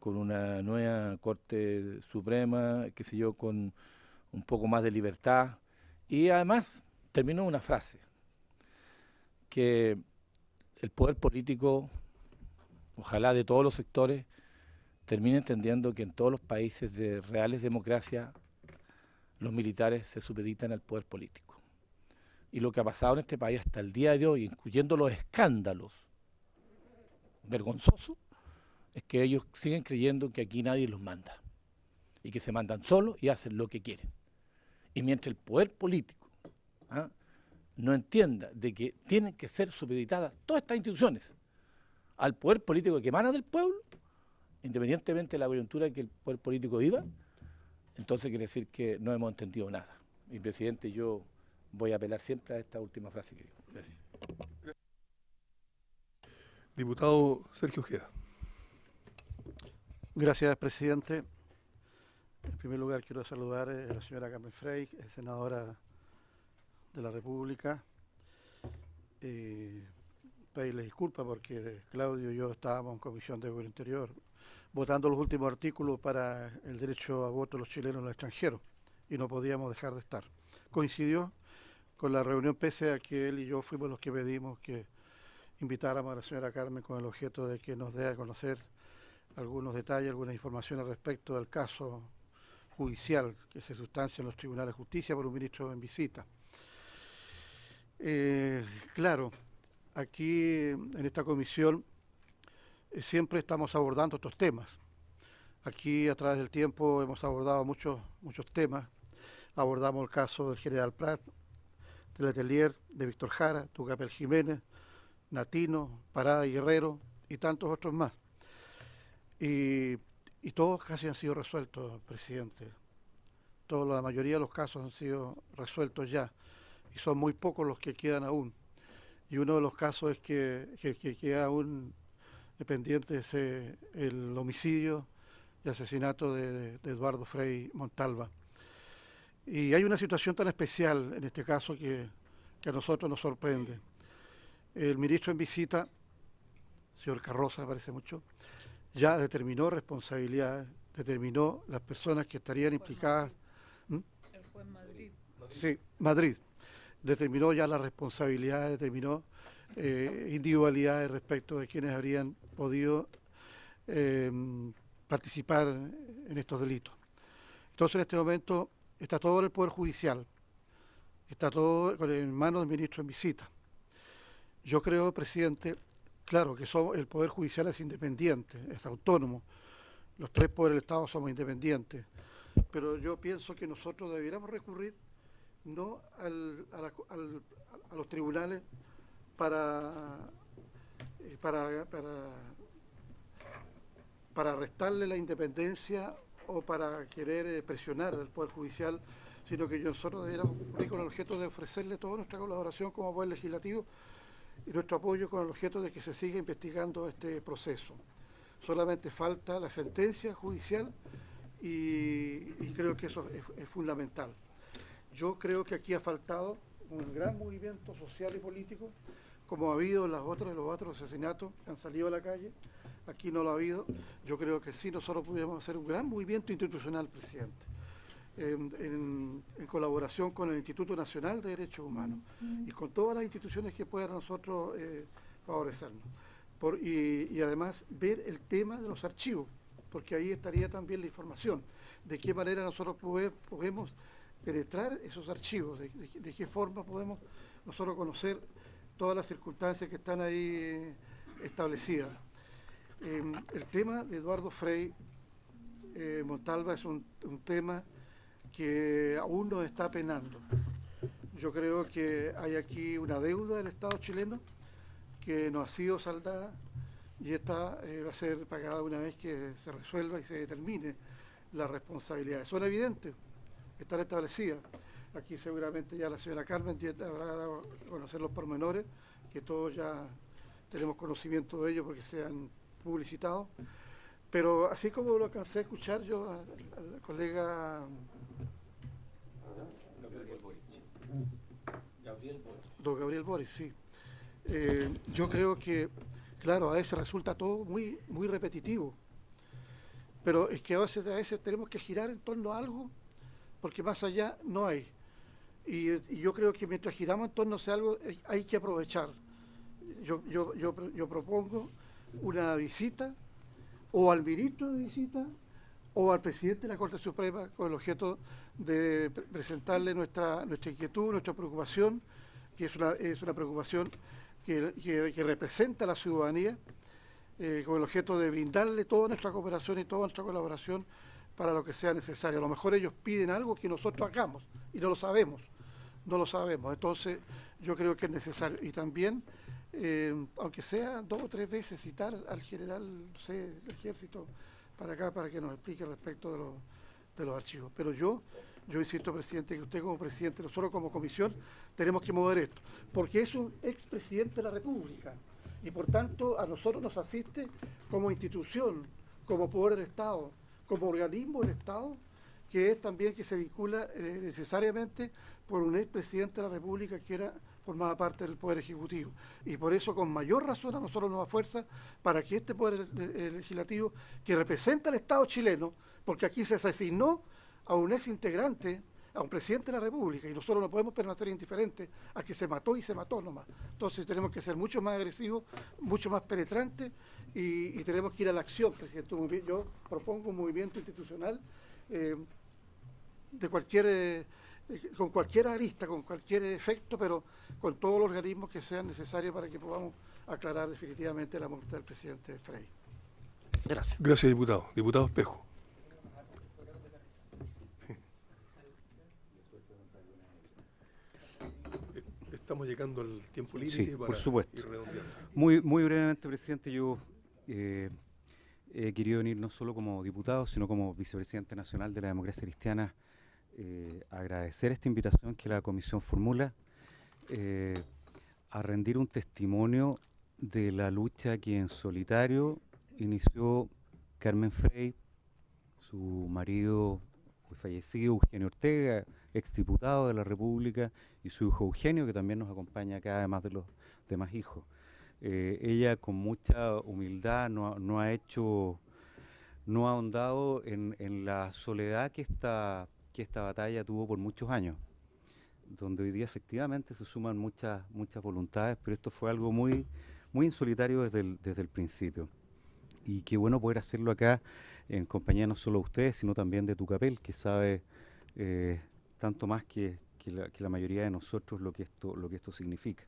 con una nueva Corte Suprema, qué sé yo, con un poco más de libertad. Y además, termino una frase, que el poder político, ojalá de todos los sectores, termine entendiendo que en todos los países de reales democracias los militares se supeditan al poder político. Y lo que ha pasado en este país hasta el día de hoy, incluyendo los escándalos vergonzosos, es que ellos siguen creyendo que aquí nadie los manda y que se mandan solos y hacen lo que quieren. Y mientras el poder político no entienda de que tienen que ser supeditadas todas estas instituciones al poder político que emana del pueblo, independientemente de la coyuntura en que el poder político viva, entonces quiere decir que no hemos entendido nada. Y, presidente, yo voy a apelar siempre a esta última frase que digo. Gracias. Diputado Sergio Ojeda. Gracias, presidente. En primer lugar, quiero saludar a la señora Carmen Frey, senadora de la República. Pedirles disculpas porque Claudio y yo estábamos en Comisión de Gobierno Interior votando los últimos artículos para el derecho a voto de los chilenos en el extranjero y no podíamos dejar de estar. Coincidió con la reunión, pese a que él y yo fuimos los que pedimos que invitáramos a la señora Carmen con el objeto de que nos dé a conocer algunos detalles, algunas informaciones respecto del caso judicial que se sustancia en los tribunales de justicia por un ministro en visita. Claro, aquí en esta comisión siempre estamos abordando estos temas. Aquí a través del tiempo hemos abordado muchos temas. Abordamos el caso del general Prat, del Atelier, de Víctor Jara, Tucapel Jiménez, Natino, Parada y Guerrero y tantos otros más. Y todos casi han sido resueltos, presidente. La mayoría de los casos han sido resueltos ya y son muy pocos los que quedan aún. Y uno de los casos es que queda aún pendiente es el homicidio y asesinato de Eduardo Frei Montalva. Y hay una situación tan especial en este caso que a nosotros nos sorprende. El ministro en visita, señor Carroza, me parece mucho, ya determinó responsabilidades, determinó las personas que estarían implicadas. El juez Madrid. Sí, Madrid. Determinó ya las responsabilidades, determinó individualidades respecto de quienes habrían podido participar en estos delitos. Entonces, en este momento está todo en el Poder Judicial, está todo en manos del ministro en visita. Yo creo, presidente, claro que el Poder Judicial es independiente, es autónomo, los tres poderes del Estado somos independientes, pero yo pienso que nosotros debiéramos recurrir no a los tribunales para restarle la independencia o para querer presionar al Poder Judicial, sino que nosotros deberíamos cumplir con el objeto de ofrecerle toda nuestra colaboración como Poder Legislativo y nuestro apoyo con el objeto de que se siga investigando este proceso. Solamente falta la sentencia judicial y creo que eso es fundamental. Yo creo que aquí ha faltado un gran movimiento social y político como ha habido en los otros asesinatos que han salido a la calle. Aquí no lo ha habido. Yo creo que sí, nosotros pudimos hacer un gran movimiento institucional, presidente, en colaboración con el Instituto Nacional de Derechos Humanos y con todas las instituciones que puedan a nosotros favorecernos. Y además ver el tema de los archivos, porque ahí estaría también la información, de qué manera nosotros podemos penetrar esos archivos, de qué forma podemos nosotros conocer todas las circunstancias que están ahí establecidas. El tema de Eduardo Frei Montalva es un tema que aún nos está penando. Yo creo que hay aquí una deuda del Estado chileno que no ha sido saldada y esta va a ser pagada una vez que se resuelva y se determine las responsabilidades. Son evidentes, están establecidas. Aquí seguramente ya la señora Carmen habrá dado a conocer los pormenores, que todos ya tenemos conocimiento de ellos porque se han publicitado. Pero así como lo alcancé a escuchar yo al colega don Gabriel Boric, sí. Yo creo que, claro, a veces resulta todo muy repetitivo, pero es que a veces tenemos que girar en torno a algo, porque más allá no hay. Y yo creo que mientras giramos en torno a algo, hay que aprovechar. Yo propongo una visita, o al ministro de visita, o al presidente de la Corte Suprema, con el objeto de presentarle nuestra inquietud, nuestra preocupación, que es una preocupación que representa a la ciudadanía, con el objeto de brindarle toda nuestra cooperación y toda nuestra colaboración para lo que sea necesario. A lo mejor ellos piden algo que nosotros hagamos y no lo sabemos. Entonces yo creo que es necesario. Y también, aunque sea 2 o 3 veces, citar al general, no sé, del ejército para acá para que nos explique respecto de los archivos. Pero yo insisto, presidente, que usted como presidente, nosotros como comisión, tenemos que mover esto, porque es un expresidente de la República y por tanto a nosotros nos asiste como institución, como poder del Estado, como organismo del Estado, que es también que se vincula necesariamente por un expresidente de la República que formaba parte del Poder Ejecutivo. Y por eso, con mayor razón, a nosotros nos da fuerza para que este Poder Legislativo, que representa al Estado chileno, porque aquí se asignó a un ex integrante, a un presidente de la República, y nosotros no podemos permanecer indiferentes a que se mató y se mató nomás. Entonces tenemos que ser mucho más agresivos, mucho más penetrantes, y tenemos que ir a la acción, presidente. Yo propongo un movimiento institucional con cualquier arista, con cualquier efecto, pero con todos los organismos que sean necesarios para que podamos aclarar definitivamente la muerte del presidente Frei. Gracias. Gracias, diputado. Diputado Espejo. Estamos llegando al tiempo límite, Sí, para por supuesto. ir redondeando. Muy brevemente, presidente, yo he querido venir no solo como diputado, sino como vicepresidente nacional de la Democracia Cristiana, agradecer esta invitación que la comisión formula, a rendir un testimonio de la lucha que en solitario inició Carmen Frei, su marido fallecido Eugenio Ortega, exdiputado de la República, y su hijo Eugenio, que también nos acompaña acá, además de los demás hijos. Ella con mucha humildad no ha ahondado en la soledad que esta batalla tuvo por muchos años, donde hoy día efectivamente se suman muchas voluntades, pero esto fue algo muy en solitario desde el principio. Y qué bueno poder hacerlo acá en compañía no solo de ustedes, sino también de Tucapel, que sabe tanto más que la mayoría de nosotros lo que esto significa.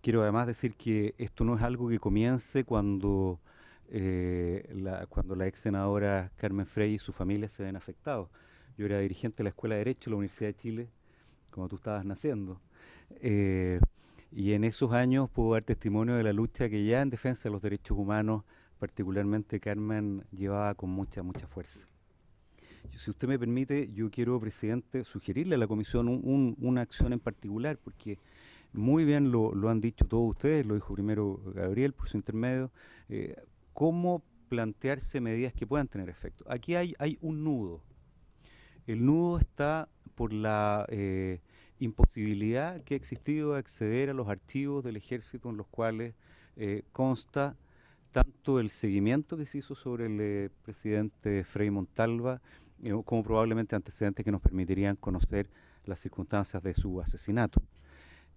Quiero además decir que esto no es algo que comience cuando la ex senadora Carmen Frei y su familia se ven afectados. Yo era dirigente de la Escuela de Derecho de la Universidad de Chile, como tú estabas naciendo. Y en esos años puedo dar testimonio de la lucha que ya en defensa de los derechos humanos, particularmente Carmen, llevaba con mucha fuerza. Si usted me permite, yo quiero, presidente, sugerirle a la comisión una acción en particular, porque muy bien lo han dicho todos ustedes, lo dijo primero Gabriel por su intermedio, cómo plantearse medidas que puedan tener efecto. Aquí hay un nudo. El nudo está por la imposibilidad que ha existido de acceder a los archivos del ejército en los cuales consta tanto el seguimiento que se hizo sobre el presidente Frei Montalva, como probablemente antecedentes que nos permitirían conocer las circunstancias de su asesinato.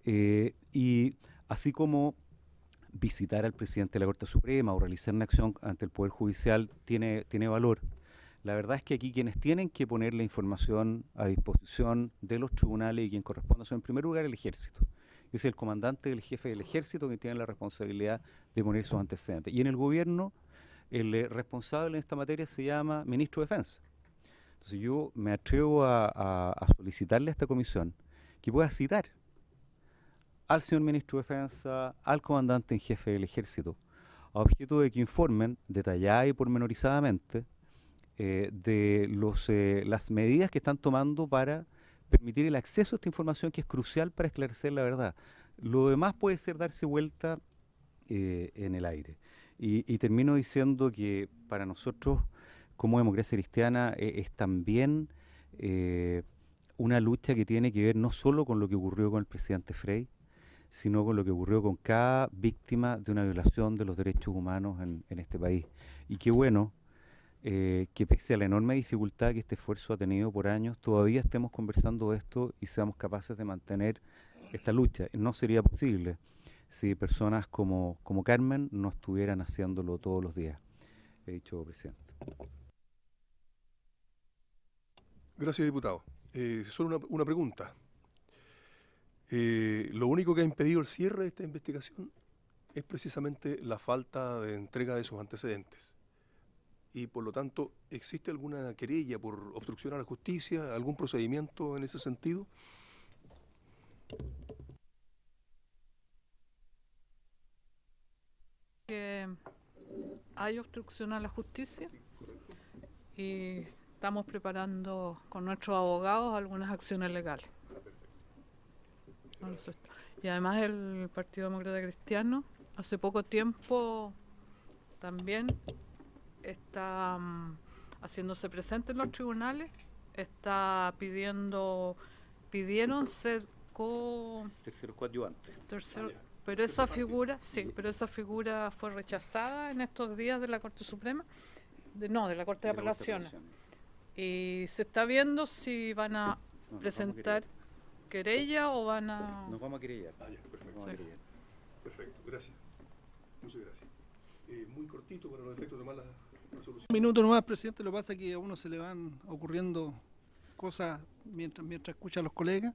Y así como visitar al presidente de la Corte Suprema o realizar una acción ante el Poder Judicial tiene valor, la verdad es que aquí quienes tienen que poner la información a disposición de los tribunales y quien corresponde son en primer lugar el ejército. Es el comandante del jefe del ejército que tiene la responsabilidad de poner sus antecedentes. Y en el gobierno, el responsable en esta materia se llama ministro de Defensa. Entonces yo me atrevo a solicitarle a esta comisión que pueda citar al señor ministro de Defensa, al comandante en jefe del ejército, a objeto de que informen detallada y pormenorizadamente de las medidas que están tomando para permitir el acceso a esta información que es crucial para esclarecer la verdad. Lo demás puede ser darse vuelta en el aire. Y termino diciendo que para nosotros, como democracia cristiana, es también una lucha que tiene que ver no solo con lo que ocurrió con el presidente Frei, sino con lo que ocurrió con cada víctima de una violación de los derechos humanos en este país. Y qué bueno que pese a la enorme dificultad que este esfuerzo ha tenido por años, todavía estemos conversando esto y seamos capaces de mantener esta lucha. No sería posible si personas como Carmen no estuvieran haciéndolo todos los días. He dicho, presidente. Gracias, diputado. Solo una pregunta. Lo único que ha impedido el cierre de esta investigación es precisamente la falta de entrega de sus antecedentes. Y por lo tanto, ¿existe alguna querella por obstrucción a la justicia, algún procedimiento en ese sentido? Que hay obstrucción a la justicia y estamos preparando con nuestros abogados algunas acciones legales. Y además el Partido Demócrata Cristiano hace poco tiempo también está haciéndose presente en los tribunales, está pidieron ser terceros coadyuvantes. Pero esa figura, sí, pero esa figura fue rechazada en estos días de la Corte Suprema, de la Corte de Apelaciones. Y se está viendo si van a presentar querella o van a... Nos vamos a querellar. Perfecto. Sí. Perfecto, gracias. Muchas gracias. Muy cortito para los efectos de mala resolución. Un minuto nomás, presidente. Lo que pasa es que a uno se le van ocurriendo cosas mientras escucha a los colegas.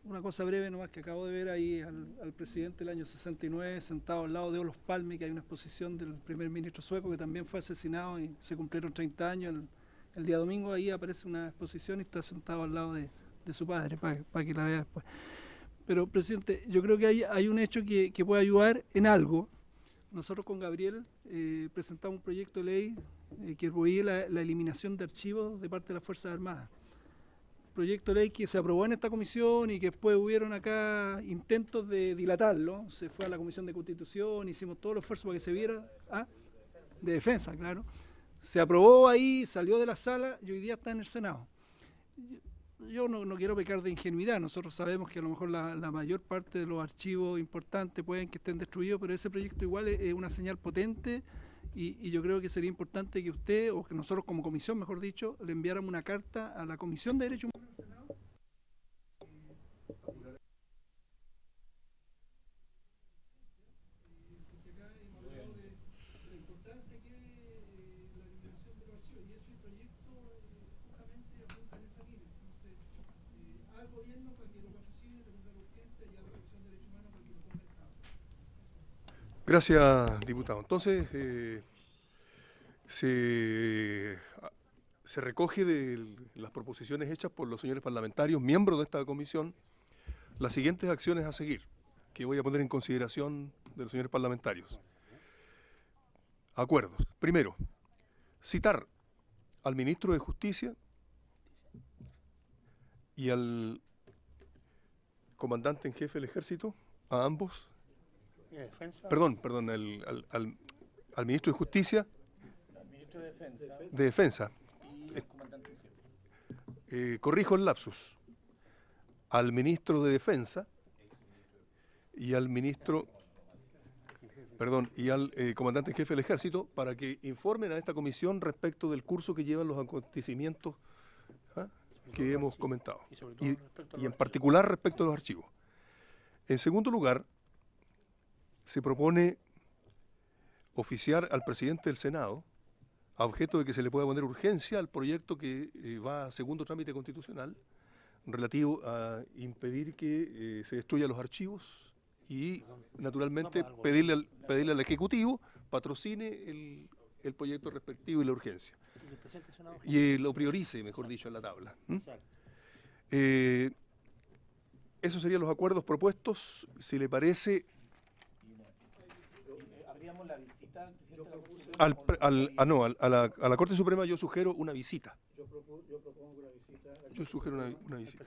Una cosa breve nomás, que acabo de ver ahí al presidente del año 69 sentado al lado de Olof Palme, que hay una exposición del primer ministro sueco que también fue asesinado y se cumplieron 30 años. El día domingo ahí aparece una exposición y está sentado al lado de su padre, para que la vea después. Pero, presidente, yo creo que hay un hecho que puede ayudar en algo. Nosotros con Gabriel presentamos un proyecto de ley que prohíbe la eliminación de archivos de parte de las Fuerzas Armadas. Proyecto de ley que se aprobó en esta comisión y que después hubieron acá intentos de dilatarlo. Se fue a la Comisión de Constitución, hicimos todo el esfuerzo para que se viera. De defensa, claro. Se aprobó ahí, salió de la sala y hoy día está en el Senado. Yo no quiero pecar de ingenuidad. Nosotros sabemos que a lo mejor la mayor parte de los archivos importantes pueden que estén destruidos, pero ese proyecto igual es una señal potente y yo creo que sería importante que usted, o que nosotros como comisión, mejor dicho, le enviáramos una carta a la Comisión de Derechos Humanos del Senado. Gracias, diputado. Entonces, se recoge de las proposiciones hechas por los señores parlamentarios, miembros de esta comisión, las siguientes acciones a seguir, que voy a poner en consideración de los señores parlamentarios. Acuerdos. Primero, citar al ministro de Justicia y al comandante en jefe del Ejército, a ambos. Perdón, al ministro de Justicia, Al ministro de de Defensa. y el comandante en jefe. Corrijo el lapsus. al ministro de Defensa y al ministro, perdón, y al comandante en jefe del Ejército para que informen a esta comisión respecto del curso que llevan los acontecimientos que hemos comentado, y en particular respecto a los archivos. En segundo lugar, se propone oficiar al presidente del Senado a objeto de que se le pueda poner urgencia al proyecto que va a segundo trámite constitucional relativo a impedir que se destruyan los archivos y, naturalmente, pedirle al Ejecutivo patrocine el proyecto respectivo y la urgencia. Y lo priorice, mejor dicho, en la tabla. Esos serían los acuerdos propuestos. Si le parece, Habríamos la visita al presidente de la Constitución. a la Corte Suprema yo sugiero una visita. Yo propongo una visita. Yo sugiero una visita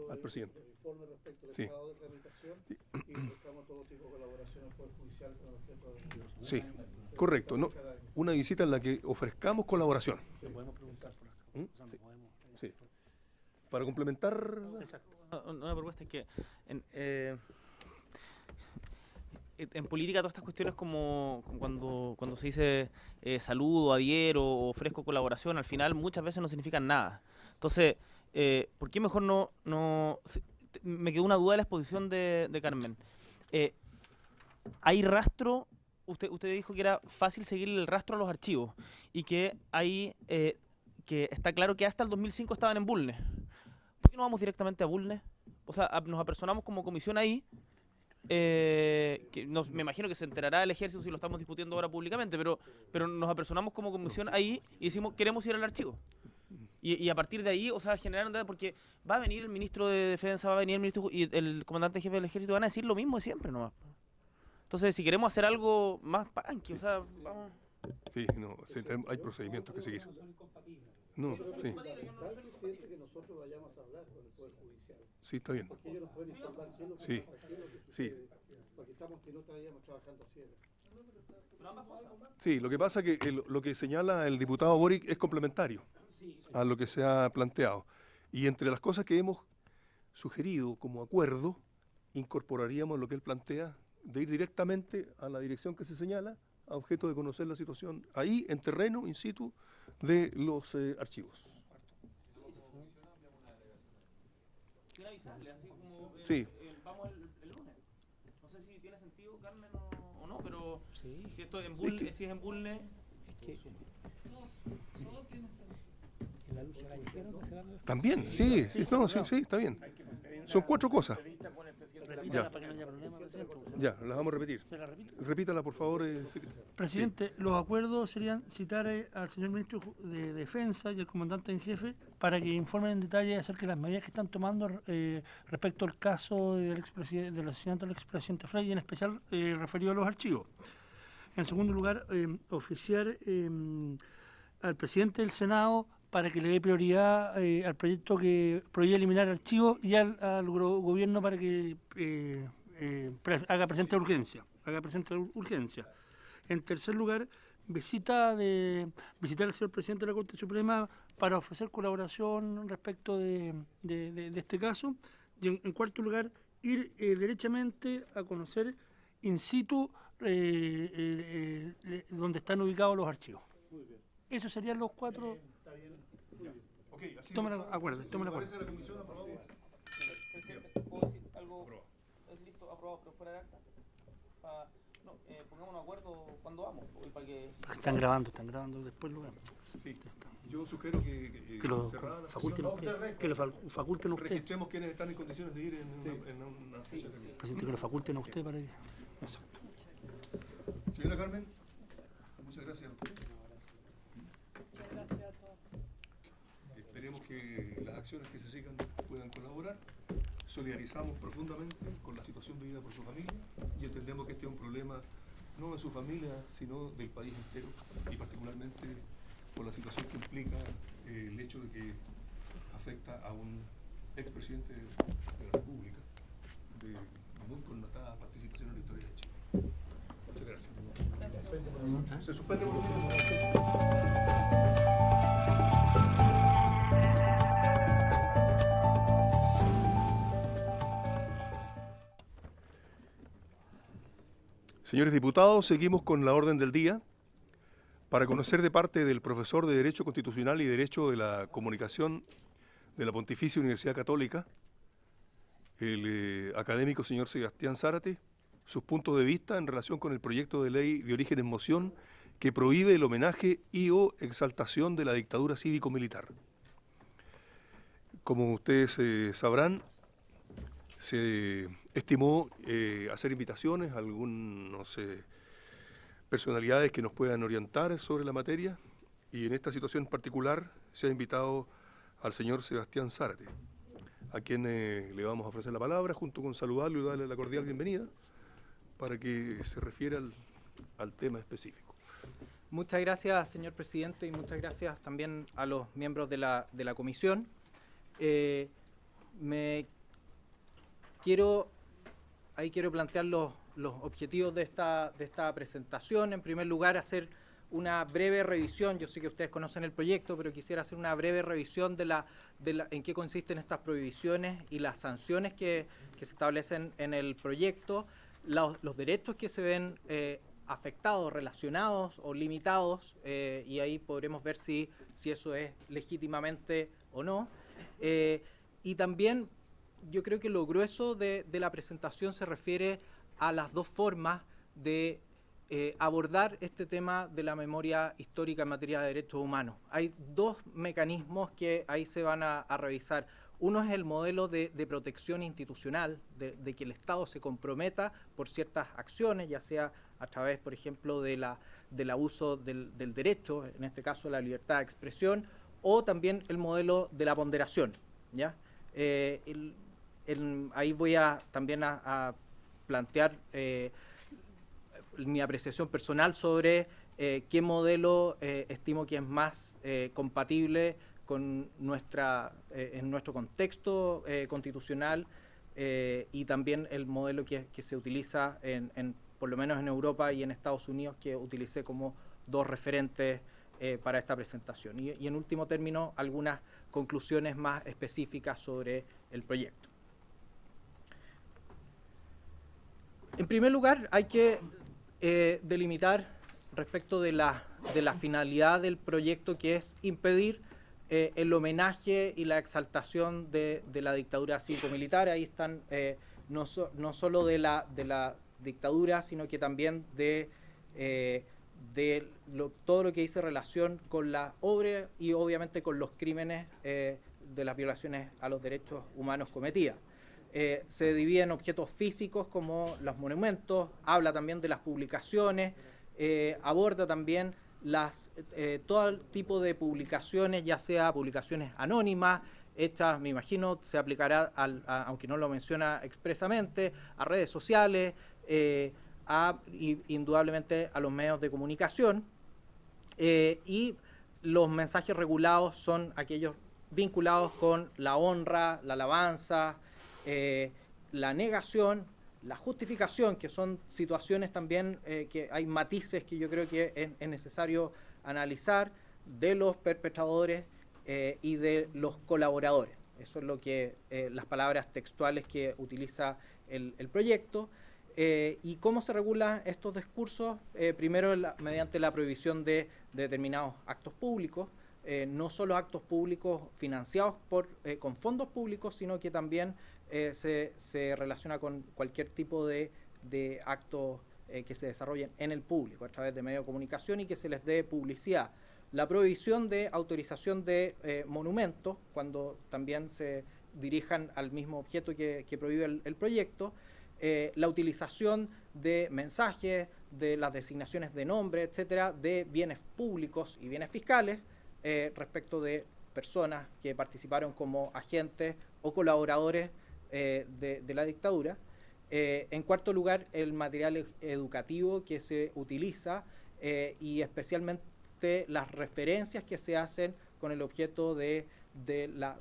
al presidente. Informe respecto al Sí. estado de tramitación y buscamos todo tipo de colaboración al Poder Judicial con objeto de... Sí, correcto. No, una visita en la que ofrezcamos colaboración. Lo podemos preguntar por acá. ¿Mm? O sea, no podemos- Sí. Para complementar. Exacto. Una propuesta es que en política todas estas cuestiones como cuando se dice saludo, adhiero o ofrezco colaboración, al final muchas veces no significan nada. Entonces, ¿por qué mejor me quedó una duda de la exposición de Carmen? Hay rastro, usted dijo que era fácil seguir el rastro a los archivos y que hay que está claro que hasta el 2005 estaban en Bulnes. ¿Por qué no vamos directamente a Bulnes? O sea, nos apersonamos como comisión ahí, me imagino que se enterará el Ejército si lo estamos discutiendo ahora públicamente, pero nos apersonamos como comisión ahí y decimos queremos ir al archivo. Y a partir de ahí, o sea, generar, porque va a venir el ministro de Defensa, va a venir el ministro y el comandante en jefe del Ejército, van a decir lo mismo de siempre nomás. Entonces, si queremos hacer algo más punky, o sea, vamos... Sí, no, hay procedimientos que seguir. No, sí. que nosotros vayamos a hablar con el Poder Judicial. Sí, está bien. Porque ellos nos pueden informar qué es lo que Sí, está haciendo, sí. porque estamos que no estaríamos trabajando a ciegas. Sí, lo que pasa es que lo que señala el diputado Boric es complementario a lo que se ha planteado. Y entre las cosas que hemos sugerido como acuerdo, incorporaríamos lo que él plantea de ir directamente a la dirección que se señala a objeto de conocer la situación ahí, en terreno, in situ, de los archivos. ¿Quiere avisarle? Así como Sí. Vamos el lunes. No sé si tiene sentido, Carmen, o no, pero Sí. si esto es en Bulnes, si es en Bulnes, En la lucha callejera que se va a ver. También, sí, sí, no, sí, sí, está bien. Son 4 cosas. Repítala para que no haya problema, presidente. Ya, las vamos a repetir. ¿Se la repito? Repítala, por favor, secretario. Presidente, los acuerdos serían citar al señor ministro de Defensa y al comandante en jefe para que informen en detalle acerca de las medidas que están tomando respecto al caso del asesinato del expresidente Frey y en especial referido a los archivos. En segundo lugar, oficiar al presidente del Senado para que le dé prioridad al proyecto que prohíbe eliminar archivos y al gobierno para que haga presente urgencia. En tercer lugar, visitar al señor presidente de la Corte Suprema para ofrecer colaboración respecto de este caso. Y en cuarto lugar, ir derechamente a conocer in situ donde están ubicados los archivos. Esos serían los 4. Okay, así Toma el acuerdo, toma el parece acuerdo. la comisión aprobado. Presidente, ¿puedo decir algo? ¿Es listo, aprobado, pero fuera de acta? Pongamos un acuerdo cuando vamos, para que... Están grabando, después lo vemos. Sí. Yo sugiero que Que lo cerrada la faculten sesión, ustedes. Que lo faculten ustedes. registremos quienes están en condiciones de ir en una fecha determinada. Presidente, que lo faculten a usted para que... Exacto. Señora Carmen, muchas gracias. Esperemos que las acciones que se sigan puedan colaborar. Solidarizamos profundamente con la situación vivida por su familia y entendemos que este es un problema no de su familia, sino del país entero y particularmente por la situación que implica el hecho de que afecta a un expresidente de la República de muy connotada participación en la historia de Chile. Muchas gracias. Se suspende por un minuto. Señores diputados, seguimos con la orden del día para conocer de parte del profesor de Derecho Constitucional y Derecho de la Comunicación de la Pontificia Universidad Católica, el académico señor Sebastián Zárate, sus puntos de vista en relación con el proyecto de ley de origen en moción que prohíbe el homenaje y o exaltación de la dictadura cívico-militar. Como ustedes sabrán, se estimó hacer invitaciones a algunas personalidades que nos puedan orientar sobre la materia, y en esta situación en particular se ha invitado al señor Sebastián Zárate, a quien le vamos a ofrecer la palabra, junto con saludarlo y darle la cordial bienvenida, para que se refiera al tema específico. Muchas gracias, señor presidente, y muchas gracias también a los miembros de la comisión. Quiero plantear los objetivos de esta presentación. En primer lugar, hacer una breve revisión. Yo sé que ustedes conocen el proyecto, pero quisiera hacer una breve revisión en qué consisten estas prohibiciones y las sanciones que se establecen en el proyecto, los derechos que se ven afectados, relacionados o limitados, y ahí podremos ver si eso es legítimamente o no. Y también yo creo que lo grueso de la presentación se refiere a las dos formas de abordar este tema de la memoria histórica en materia de derechos humanos. Hay dos mecanismos que ahí se van a revisar. Uno es el modelo de protección institucional, de que el Estado se comprometa por ciertas acciones, ya sea a través, por ejemplo, del abuso del derecho, en este caso la libertad de expresión, o también el modelo de la ponderación, ¿ya? Ahí voy también a plantear mi apreciación personal sobre qué modelo estimo que es más compatible con en nuestro contexto constitucional, y también el modelo que se utiliza por lo menos en Europa y en Estados Unidos, que utilicé como dos referentes para esta presentación. Y en último término, algunas conclusiones más específicas sobre el proyecto. En primer lugar, hay que delimitar respecto de la finalidad del proyecto, que es impedir el homenaje y la exaltación de la dictadura cívico-militar. Ahí están no solo de la dictadura, sino que también de todo lo que dice relación con la obra y obviamente con los crímenes de las violaciones a los derechos humanos cometidas. Se divide en objetos físicos como los monumentos, habla también de las publicaciones, aborda también todo tipo de publicaciones, ya sea publicaciones anónimas, hechas, me imagino, se aplicará, aunque no lo menciona expresamente, a redes sociales, indudablemente a los medios de comunicación, y los mensajes regulados son aquellos vinculados con la honra, la alabanza, la negación, la justificación, que son situaciones también que hay matices que yo creo que es necesario analizar, de los perpetradores y de los colaboradores. Eso es lo que las palabras textuales que utiliza el proyecto. ¿Y cómo se regulan estos discursos? Primero, mediante la prohibición de determinados actos públicos, no solo actos públicos financiados con fondos públicos, sino que también se relaciona con cualquier tipo de actos que se desarrollen en el público a través de medios de comunicación y que se les dé publicidad. La prohibición de autorización de monumentos, cuando también se dirijan al mismo objeto que prohíbe el proyecto. La utilización de mensajes, de las designaciones de nombre, etcétera, de bienes públicos y bienes fiscales respecto de personas que participaron como agentes o colaboradores de la dictadura. En cuarto lugar, el material educativo que se utiliza y especialmente las referencias que se hacen con el objeto de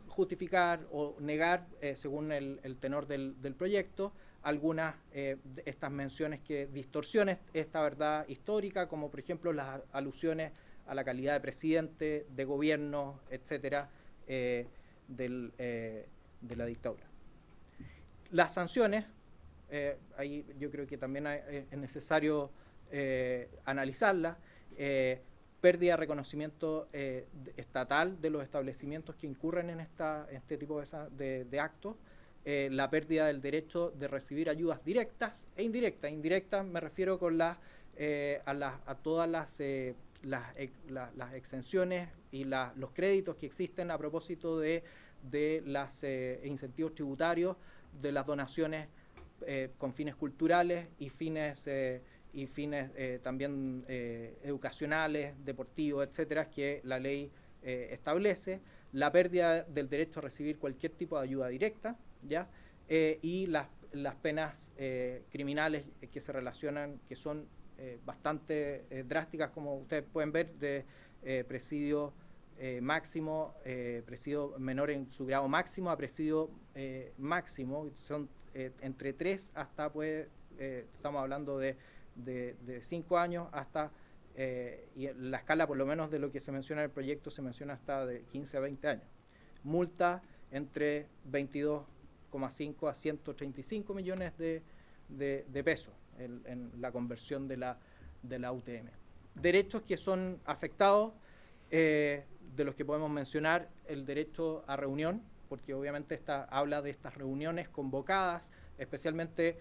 justificar o negar, según el tenor del proyecto, algunas de estas menciones que distorsionen esta verdad histórica, como por ejemplo las alusiones a la calidad de presidente, de gobierno, etcétera, de la dictadura. Las sanciones ahí yo creo que también es necesario analizarla. Pérdida de reconocimiento estatal de los establecimientos que incurren en este tipo de actos. La pérdida del derecho de recibir ayudas directas e indirectas. Indirectas me refiero con a todas las exenciones y los créditos que existen a propósito de los incentivos tributarios, de las donaciones con fines culturales y fines también educacionales, deportivos, etcétera, que la ley establece. La pérdida del derecho a recibir cualquier tipo de ayuda directa, ¿ya? Y las penas criminales que se relacionan, que son bastante drásticas, como ustedes pueden ver, de presidio máximo, presidio menor en su grado máximo a presidio máximo, son entre 3 hasta, estamos hablando de 5 años hasta, y la escala por lo menos de lo que se menciona en el proyecto se menciona hasta de 15 a 20 años. Multa entre 22,5 a 135 millones de pesos en la conversión de la UTM. Derechos que son afectados, de los que podemos mencionar el derecho a reunión, porque obviamente habla de estas reuniones convocadas, especialmente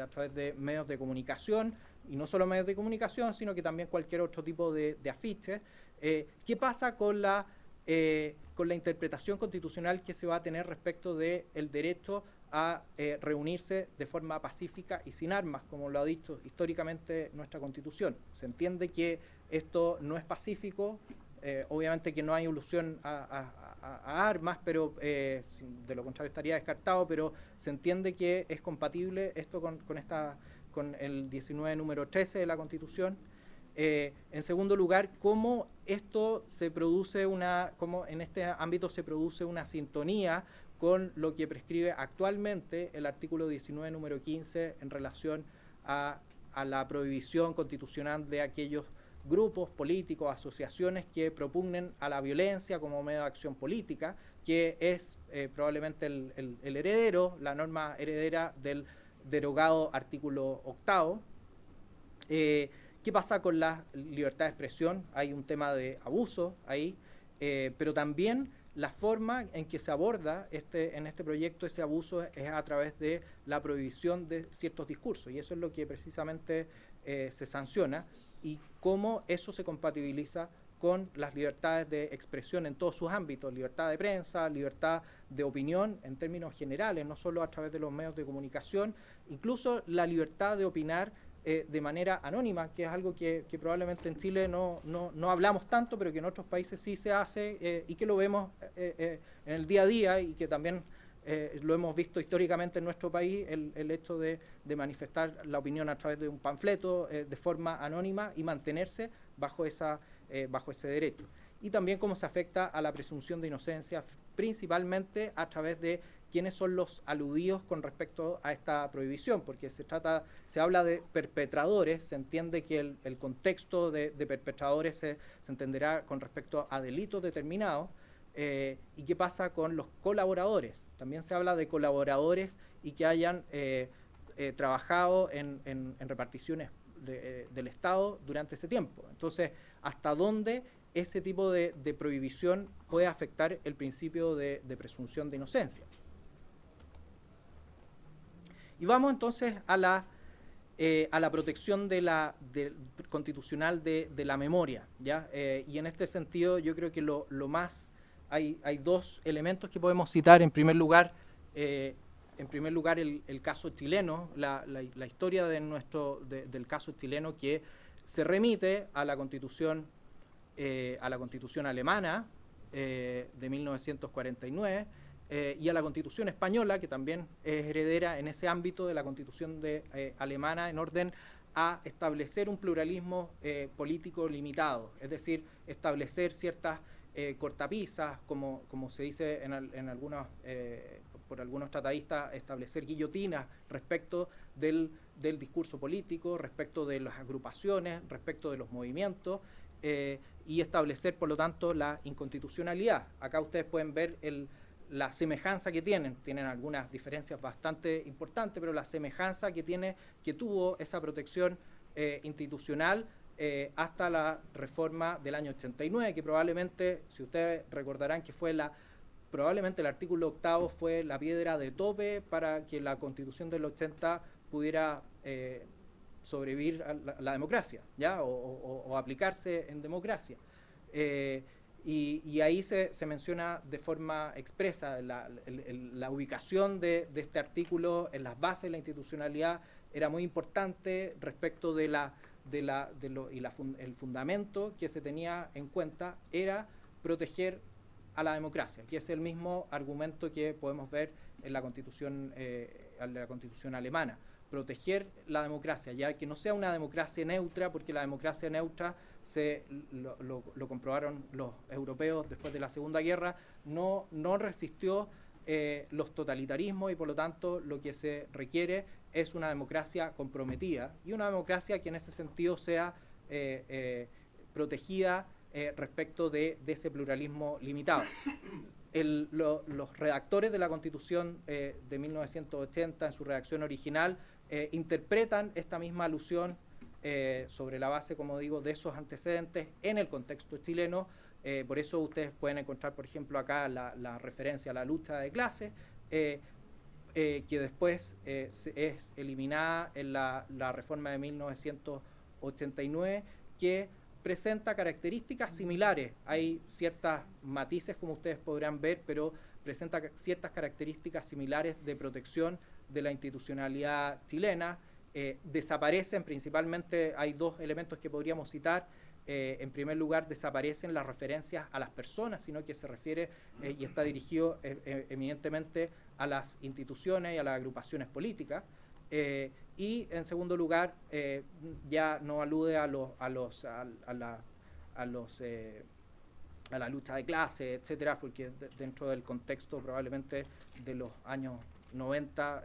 a través de medios de comunicación, y no solo medios de comunicación, sino que también cualquier otro tipo de afiches. ¿Qué pasa con la interpretación constitucional que se va a tener respecto del derecho a reunirse de forma pacífica y sin armas, como lo ha dicho históricamente nuestra Constitución? Se entiende que esto no es pacífico, obviamente que no hay alusión a armas, pero de lo contrario estaría descartado, pero se entiende que es compatible esto con el 19 número 13 de la Constitución. En segundo lugar, cómo esto se produce cómo en este ámbito se produce una sintonía con lo que prescribe actualmente el artículo 19 número 15 en relación a la prohibición constitucional de aquellos grupos políticos, asociaciones que propugnen a la violencia como medio de acción política, que es probablemente el heredero, la norma heredera del derogado artículo 8º. ¿Qué pasa con la libertad de expresión? Hay un tema de abuso ahí, pero también la forma en que se aborda en este proyecto ese abuso es a través de la prohibición de ciertos discursos, y eso es lo que precisamente se sanciona, y cómo eso se compatibiliza con las libertades de expresión en todos sus ámbitos, libertad de prensa, libertad de opinión en términos generales, no solo a través de los medios de comunicación, incluso la libertad de opinar de manera anónima, que es algo que probablemente en Chile no hablamos tanto, pero que en otros países sí se hace y que lo vemos en el día a día, y que también lo hemos visto históricamente en nuestro país, el hecho de manifestar la opinión a través de un panfleto de forma anónima y mantenerse bajo ese derecho. Y también cómo se afecta a la presunción de inocencia, principalmente a través de quiénes son los aludidos con respecto a esta prohibición, porque se habla de perpetradores, se entiende que el contexto de perpetradores se entenderá con respecto a delitos determinados. ¿Y qué pasa con los colaboradores? También se habla de colaboradores y que hayan trabajado en reparticiones del Estado durante ese tiempo. Entonces, ¿hasta dónde ese tipo de prohibición puede afectar el principio de presunción de inocencia? Y vamos entonces a la protección constitucional de la memoria, ¿ya? Y en este sentido yo creo que lo más... Hay dos elementos que podemos citar. En primer lugar, el caso chileno, la historia del caso chileno, que se remite a la Constitución alemana de 1949 y a la Constitución española, que también es heredera en ese ámbito de la Constitución alemana, en orden a establecer un pluralismo político limitado, es decir, establecer ciertas cortapisas, como se dice por algunos tratadistas, establecer guillotinas respecto del discurso político, respecto de las agrupaciones, respecto de los movimientos, y establecer, por lo tanto, la inconstitucionalidad. Acá ustedes pueden ver la semejanza que tienen algunas diferencias bastante importantes, pero la semejanza que tuvo esa protección institucional hasta la reforma del año 89, que probablemente, si ustedes recordarán que fue probablemente el artículo 8º fue la piedra de tope para que la Constitución del 80 pudiera sobrevivir a la democracia, ¿ya? O aplicarse en democracia. Y ahí se menciona de forma expresa la ubicación de este artículo en las bases de la institucionalidad era muy importante respecto el fundamento que se tenía en cuenta era proteger a la democracia, que es el mismo argumento que podemos ver en la Constitución alemana. Proteger la democracia, ya que no sea una democracia neutra, porque la democracia neutra lo comprobaron los europeos después de la Segunda Guerra, no resistió los totalitarismos y por lo tanto lo que se requiere es una democracia comprometida y una democracia que en ese sentido sea protegida respecto de ese pluralismo limitado. Los redactores de la Constitución de 1980 en su redacción original interpretan esta misma alusión sobre la base, como digo, de esos antecedentes en el contexto chileno. Por eso ustedes pueden encontrar, por ejemplo, acá la referencia a la lucha de clases, que después es eliminada en la reforma de 1989, que presenta características similares. Hay ciertos matices, como ustedes podrán ver, pero presenta ciertas características similares de protección de la institucionalidad chilena. Desaparecen principalmente, hay dos elementos que podríamos citar. En primer lugar, desaparecen las referencias a las personas, sino que se refiere y está dirigido eminentemente a las instituciones y a las agrupaciones políticas. Y en segundo lugar, ya no alude a la lucha de clase, etcétera, porque dentro del contexto probablemente de los años 90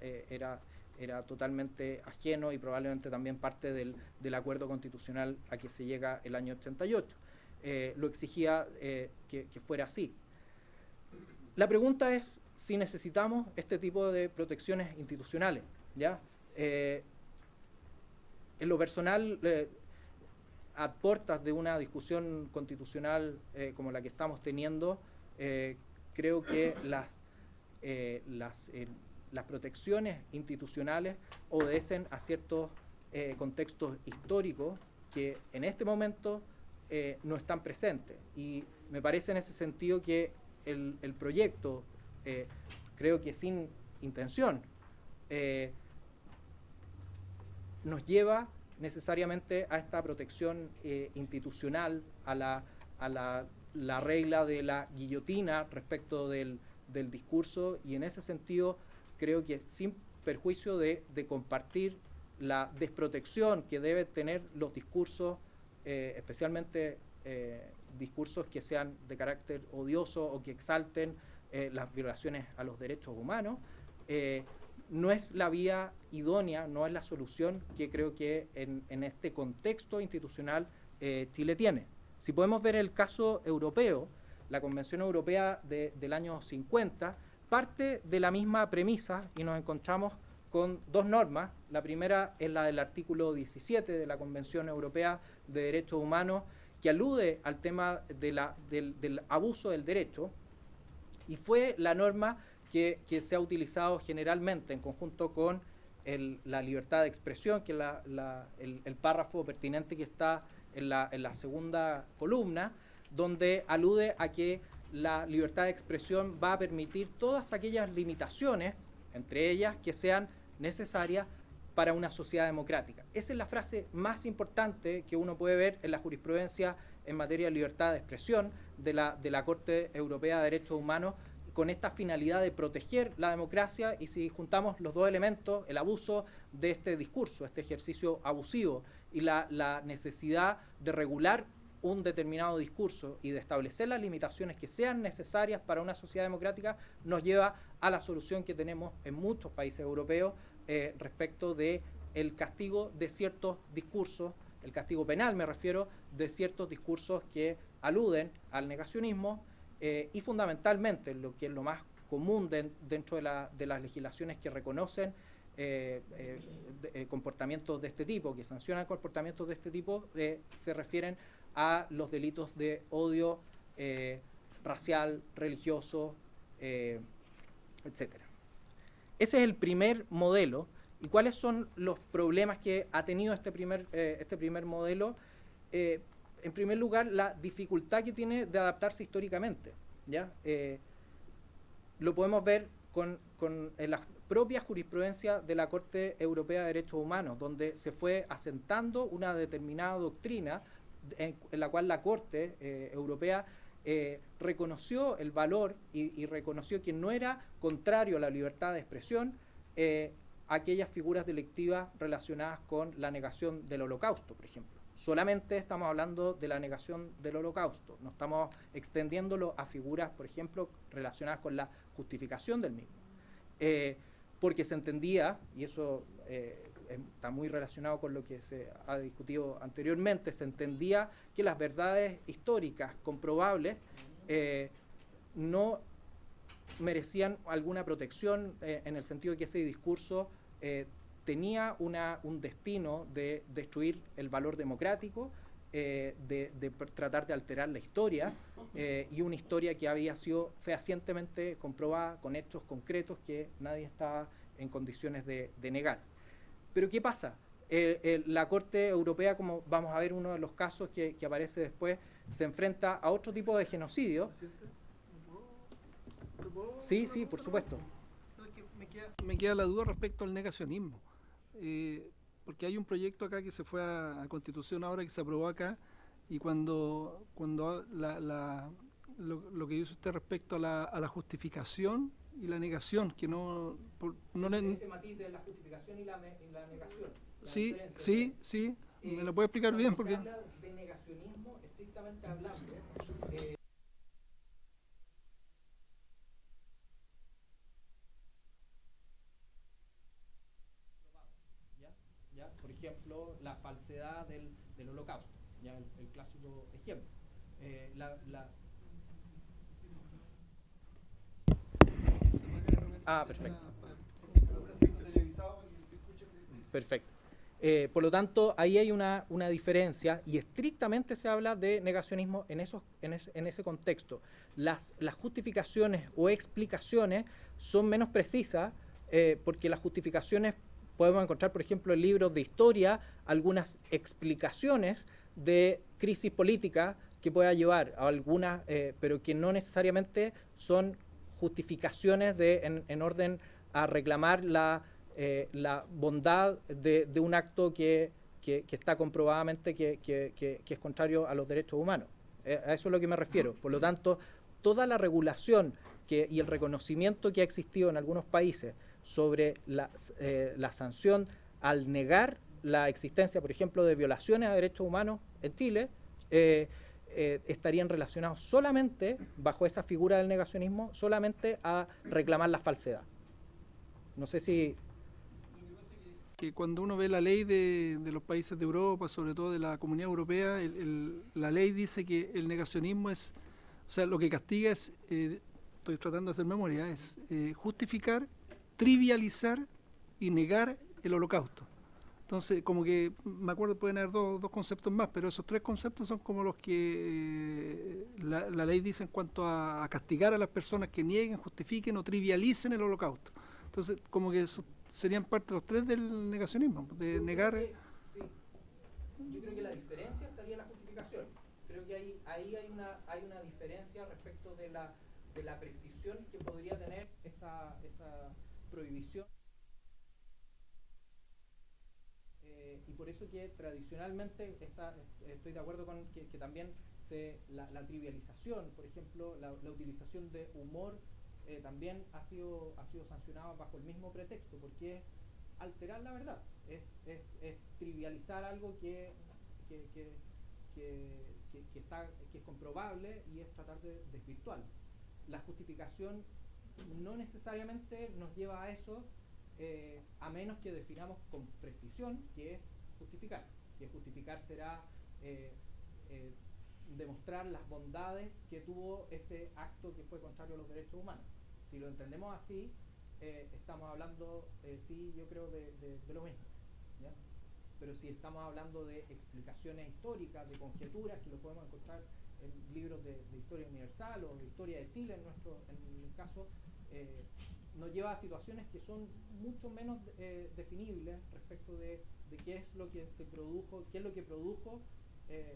era totalmente ajeno y probablemente también parte del acuerdo constitucional a que se llega el año 88. Lo exigía que fuera así. La pregunta es si necesitamos este tipo de protecciones institucionales, ¿ya? En lo personal, a puertas de una discusión constitucional como la que estamos teniendo, creo que las protecciones institucionales obedecen a ciertos contextos históricos que en este momento no están presentes. Y me parece en ese sentido que el proyecto, creo que sin intención, nos lleva necesariamente a esta protección institucional, a la regla de la guillotina respecto del discurso, y en ese sentido creo que sin perjuicio de compartir la desprotección que deben tener los discursos, especialmente discursos que sean de carácter odioso o que exalten las violaciones a los derechos humanos, no es la vía idónea, no es la solución que creo que en este contexto institucional Chile tiene. Si podemos ver el caso europeo, la Convención Europea del año 50 parte de la misma premisa y nos encontramos con dos normas. La primera es la del artículo 17 de la Convención Europea de Derechos Humanos, que alude al tema del abuso del derecho, y fue la norma que se ha utilizado generalmente en conjunto con la libertad de expresión, que es el párrafo pertinente que está en la segunda columna, donde alude a que la libertad de expresión va a permitir todas aquellas limitaciones, entre ellas que sean necesarias para una sociedad democrática. Esa es la frase más importante que uno puede ver en la jurisprudencia en materia de libertad de expresión de la Corte Europea de Derechos Humanos, con esta finalidad de proteger la democracia. Y si juntamos los dos elementos, el abuso de este discurso, este ejercicio abusivo, y la necesidad de regular un determinado discurso y de establecer las limitaciones que sean necesarias para una sociedad democrática, nos lleva a la solución que tenemos en muchos países europeos respecto de el castigo de ciertos discursos, el castigo penal me refiero, de ciertos discursos que aluden al negacionismo, y fundamentalmente, lo que es lo más común dentro de las legislaciones que reconocen comportamientos de este tipo, que sancionan comportamientos de este tipo, se refieren a los delitos de odio racial, religioso, etcétera. Ese es el primer modelo. ¿Y cuáles son los problemas que ha tenido este primer modelo? En primer lugar, la dificultad que tiene de adaptarse históricamente, ¿ya? Lo podemos ver en la propia jurisprudencia de la Corte Europea de Derechos Humanos, donde se fue asentando una determinada doctrina en la cual la Corte Europea reconoció el valor y reconoció que no era contrario a la libertad de expresión aquellas figuras delictivas relacionadas con la negación del Holocausto, por ejemplo. Solamente estamos hablando de la negación del Holocausto, no estamos extendiéndolo a figuras, por ejemplo, relacionadas con la justificación del mismo. Porque se entendía, y eso está muy relacionado con lo que se ha discutido anteriormente, se entendía que las verdades históricas comprobables no merecían alguna protección en el sentido de que ese discurso tenía un destino de destruir el valor democrático, de tratar de alterar la historia, y una historia que había sido fehacientemente comprobada con hechos concretos que nadie estaba en condiciones de negar. Pero ¿qué pasa? La Corte Europea, como vamos a ver uno de los casos que aparece después, se enfrenta a otro tipo de genocidio. Sí, sí, por supuesto. Me queda la duda respecto al negacionismo, porque hay un proyecto acá que se fue a Constitución ahora, que se aprobó acá, y cuando lo que dice usted respecto a la justificación y la negación, que no ese matiz de la justificación y la negación. Sí, sí, sí. ¿Me lo puede explicar bien? Porque se habla de negacionismo, estrictamente hablando, ¿ya? Por ejemplo, la falsedad del Holocausto, ya el clásico ejemplo. Perfecto. Perfecto. Por lo tanto, ahí hay una diferencia, y estrictamente se habla de negacionismo en ese contexto. Las justificaciones o explicaciones son menos precisas, porque las justificaciones podemos encontrar, por ejemplo, en libros de historia, algunas explicaciones de crisis política que pueda llevar a algunas, pero que no necesariamente son justificaciones en orden a reclamar la bondad de un acto que está comprobadamente que es contrario a los derechos humanos. A eso es a lo que me refiero. Por lo tanto, toda la regulación y el reconocimiento que ha existido en algunos países sobre la sanción al negar la existencia, por ejemplo, de violaciones a derechos humanos en Chile, estarían relacionados solamente, bajo esa figura del negacionismo, solamente a reclamar la falsedad. No sé si... que cuando uno ve la ley de los países de Europa, sobre todo de la Comunidad Europea, la ley dice que el negacionismo es, o sea, lo que castiga es, estoy tratando de hacer memoria, es justificar, trivializar y negar el Holocausto. Entonces, como que, me acuerdo, pueden haber dos conceptos más, pero esos tres conceptos son como los que la ley dice en cuanto a castigar a las personas que nieguen, justifiquen o trivialicen el Holocausto. Entonces, como que serían parte los tres del negacionismo, de negar... Sí. Yo creo que la diferencia estaría en la justificación. Creo que ahí hay una diferencia respecto de la precisión que podría tener esa prohibición. Y por eso que tradicionalmente estoy de acuerdo con que también la trivialización, por ejemplo, la utilización de humor, también ha sido sancionado bajo el mismo pretexto, porque es alterar la verdad, es trivializar algo que es comprobable, y es tratar de desvirtuarlo. La justificación no necesariamente nos lleva a eso, a menos que definamos con precisión qué es justificar. Que justificar será demostrar las bondades que tuvo ese acto que fue contrario a los derechos humanos. Si lo entendemos así, estamos hablando, sí, yo creo, de lo mismo, ¿ya? Pero si estamos hablando de explicaciones históricas, de conjeturas, que lo podemos encontrar en libros de historia universal o de historia de Chile, en el caso, nos lleva a situaciones que son mucho menos definibles respecto de qué es lo que se produjo, qué es lo que produjo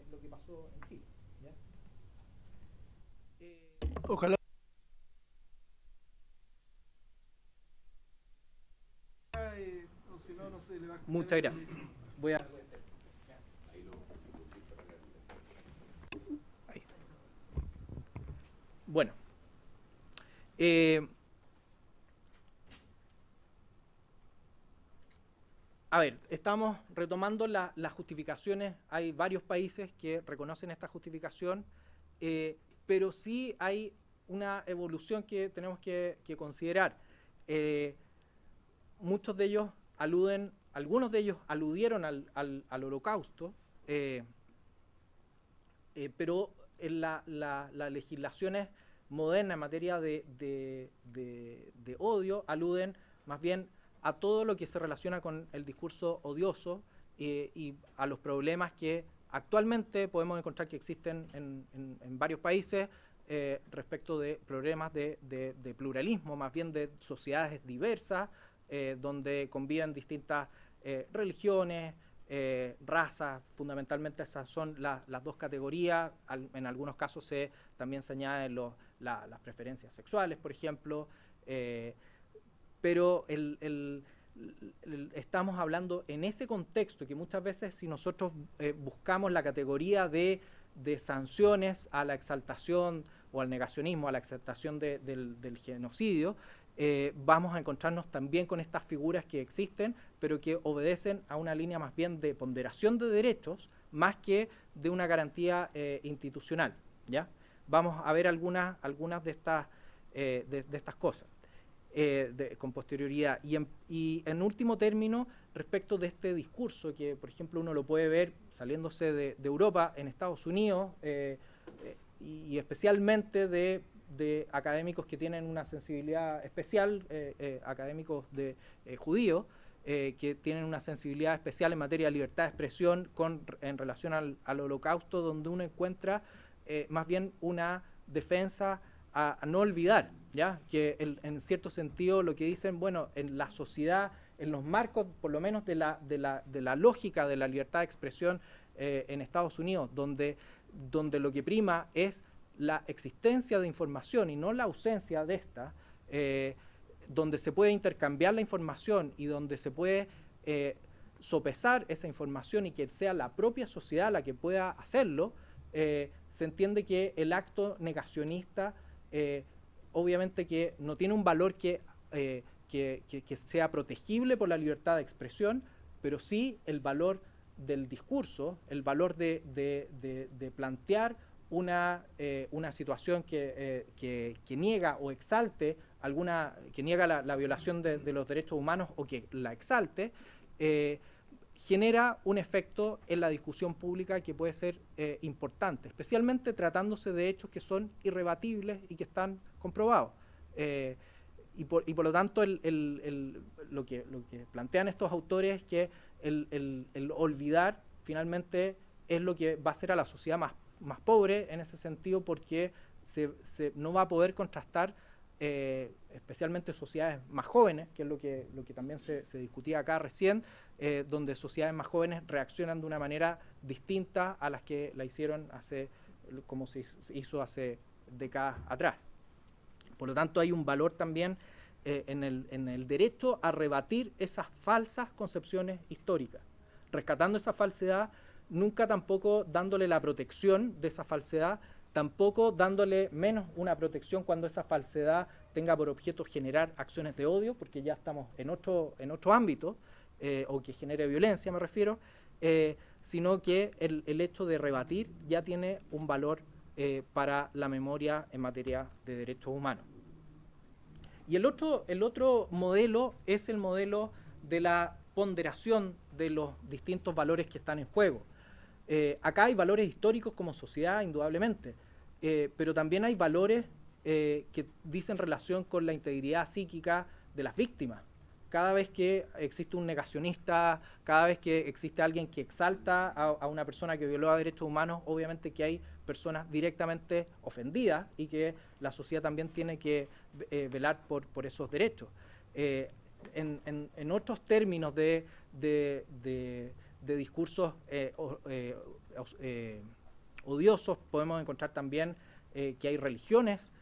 lo que pasó en Chile, ¿ya? Ojalá. O si no, no se le va a escuchar. Muchas gracias. Voy a... Ahí. Bueno. A ver, estamos retomando las justificaciones. Hay varios países que reconocen esta justificación, pero sí hay una evolución que tenemos que considerar. Muchos de ellos algunos de ellos aludieron al Holocausto, pero en las legislaciones modernas en materia de odio aluden más bien a todo lo que se relaciona con el discurso odioso y a los problemas que actualmente podemos encontrar que existen en varios países respecto de problemas de pluralismo, más bien de sociedades diversas, donde conviven distintas religiones, razas. Fundamentalmente esas son las dos categorías. En algunos casos también se añaden las preferencias sexuales, por ejemplo, pero estamos hablando en ese contexto que muchas veces, si nosotros buscamos la categoría de sanciones a la exaltación o al negacionismo, a la exaltación del genocidio, vamos a encontrarnos también con estas figuras que existen, pero que obedecen a una línea más bien de ponderación de derechos, más que de una garantía institucional, ¿ya? Vamos a ver algunas de estas cosas con posterioridad. Y en último término, respecto de este discurso, que por ejemplo uno lo puede ver saliéndose de Europa, en Estados Unidos, y especialmente de académicos que tienen una sensibilidad especial, académicos judíos, que tienen una sensibilidad especial en materia de libertad de expresión en relación al Holocausto, donde uno encuentra más bien una defensa a no olvidar, ¿ya? Que en cierto sentido lo que dicen, bueno, en la sociedad, en los marcos por lo menos de la lógica de la libertad de expresión en Estados Unidos, donde lo que prima es la existencia de información y no la ausencia de esta, donde se puede intercambiar la información y donde se puede sopesar esa información y que sea la propia sociedad la que pueda hacerlo, se entiende que el acto negacionista obviamente que no tiene un valor que sea protegible por la libertad de expresión, pero sí el valor del discurso, el valor de plantear una situación que niega o exalte que niega la violación de los derechos humanos o que la exalte, genera un efecto en la discusión pública que puede ser importante, especialmente tratándose de hechos que son irrebatibles y que están comprobados. Y por lo tanto lo que plantean estos autores es que el olvidar finalmente es lo que va a hacer a la sociedad más pobre en ese sentido, porque no va a poder contrastar especialmente sociedades más jóvenes, que es lo que también se discutía acá recién, donde sociedades más jóvenes reaccionan de una manera distinta a las que la hicieron como se hizo hace décadas atrás. Por lo tanto, hay un valor también en el derecho a rebatir esas falsas concepciones históricas, rescatando esa falsedad, nunca tampoco dándole la protección de esa falsedad, tampoco dándole menos una protección cuando esa falsedad tenga por objeto generar acciones de odio, porque ya estamos en otro ámbito, o que genere violencia, me refiero, sino que el hecho de rebatir ya tiene un valor para la memoria en materia de derechos humanos. Y el otro modelo es el modelo de la ponderación de los distintos valores que están en juego. Acá hay valores históricos como sociedad, indudablemente, pero también hay valores que dicen relación con la integridad psíquica de las víctimas. Cada vez que existe un negacionista, cada vez que existe alguien que exalta a una persona que violó derechos humanos, obviamente que hay personas directamente ofendidas y que la sociedad también tiene que velar por esos derechos. En otros términos de discursos odiosos, podemos encontrar también que hay religiones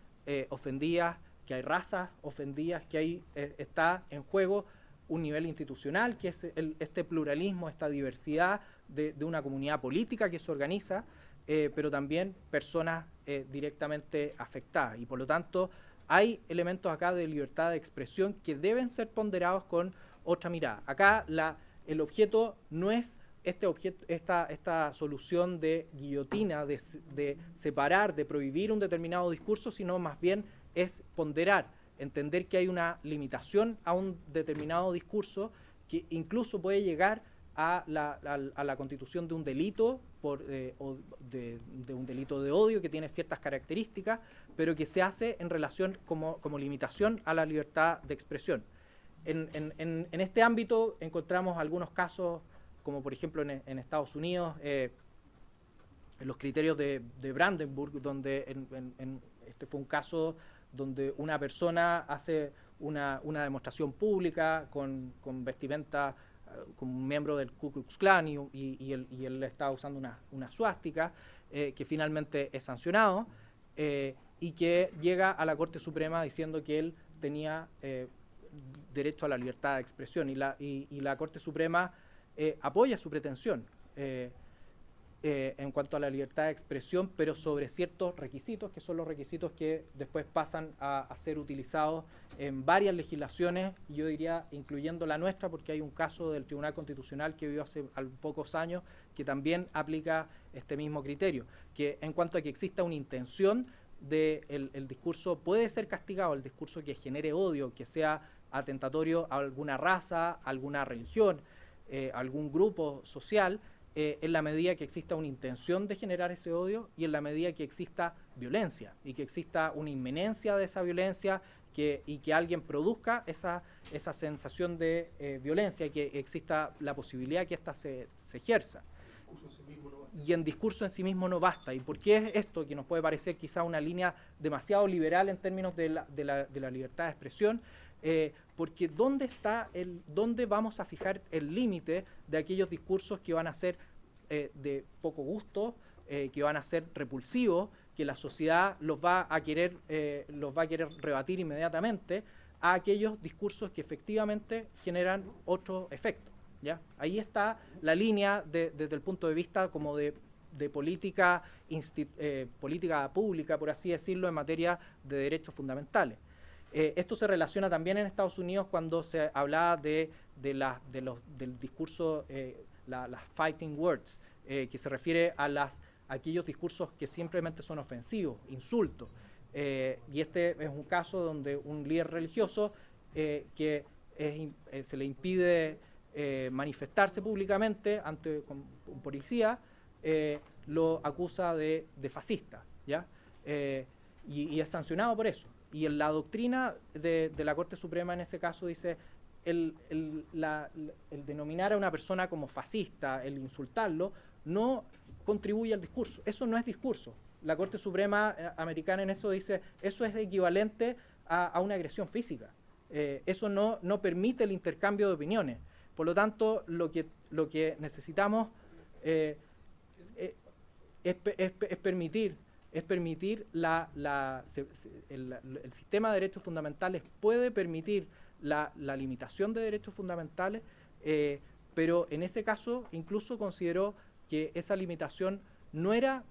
ofendidas, que hay razas ofendidas, que ahí está en juego un nivel institucional, que es este pluralismo, esta diversidad de una comunidad política que se organiza, pero también personas directamente afectadas. Y por lo tanto, hay elementos acá de libertad de expresión que deben ser ponderados con otra mirada. Acá el objeto no es esta solución de guillotina, de separar, de prohibir un determinado discurso, sino más bien es ponderar, entender que hay una limitación a un determinado discurso que incluso puede llegar a la constitución de un delito, de un delito de odio que tiene ciertas características, pero que se hace en relación como limitación a la libertad de expresión. En este ámbito encontramos algunos casos, como por ejemplo en Estados Unidos, en los criterios de Brandenburg, donde este fue un caso donde una persona hace una demostración pública con vestimenta como un miembro del Ku Klux Klan y él está usando una suástica, que finalmente es sancionado y que llega a la Corte Suprema diciendo que él tenía derecho a la libertad de expresión y la Corte Suprema apoya su pretensión en cuanto a la libertad de expresión, pero sobre ciertos requisitos, que son los requisitos que después pasan a ser utilizados en varias legislaciones, yo diría incluyendo la nuestra, porque hay un caso del Tribunal Constitucional que vivió hace pocos años que también aplica este mismo criterio, que en cuanto a que exista una intención el discurso puede ser castigado, el discurso que genere odio, que sea atentatorio a alguna raza, a alguna religión, a algún grupo social, en la medida que exista una intención de generar ese odio y en la medida que exista violencia y que exista una inminencia de esa violencia y que alguien produzca esa sensación de violencia y que exista la posibilidad que ésta se ejerza. Y en discurso en sí mismo no basta. ¿Y por qué es esto? Que nos puede parecer quizá una línea demasiado liberal en términos de la libertad de expresión, porque ¿dónde vamos a fijar el límite de aquellos discursos que van a ser de poco gusto, que van a ser repulsivos, que la sociedad los va a querer rebatir inmediatamente, a aquellos discursos que efectivamente generan otro efecto? ¿Ya? Ahí está la línea desde el punto de vista como de política pública, por así decirlo, en materia de derechos fundamentales. Esto se relaciona también en Estados Unidos cuando se hablaba del discurso, las fighting words, que se refiere a aquellos discursos que simplemente son ofensivos, insultos. Y este es un caso donde un líder religioso se le impide manifestarse públicamente ante un policía, lo acusa de fascista, ¿ya? Y es sancionado por eso. Y en la doctrina de la Corte Suprema en ese caso dice el denominar a una persona como fascista, el insultarlo, no contribuye al discurso. Eso no es discurso. La Corte Suprema americana en eso dice, eso es equivalente a una agresión física. Eso no permite el intercambio de opiniones. Por lo tanto, lo que necesitamos es permitir el sistema de derechos fundamentales puede permitir la limitación de derechos fundamentales, pero en ese caso incluso consideró que esa limitación no era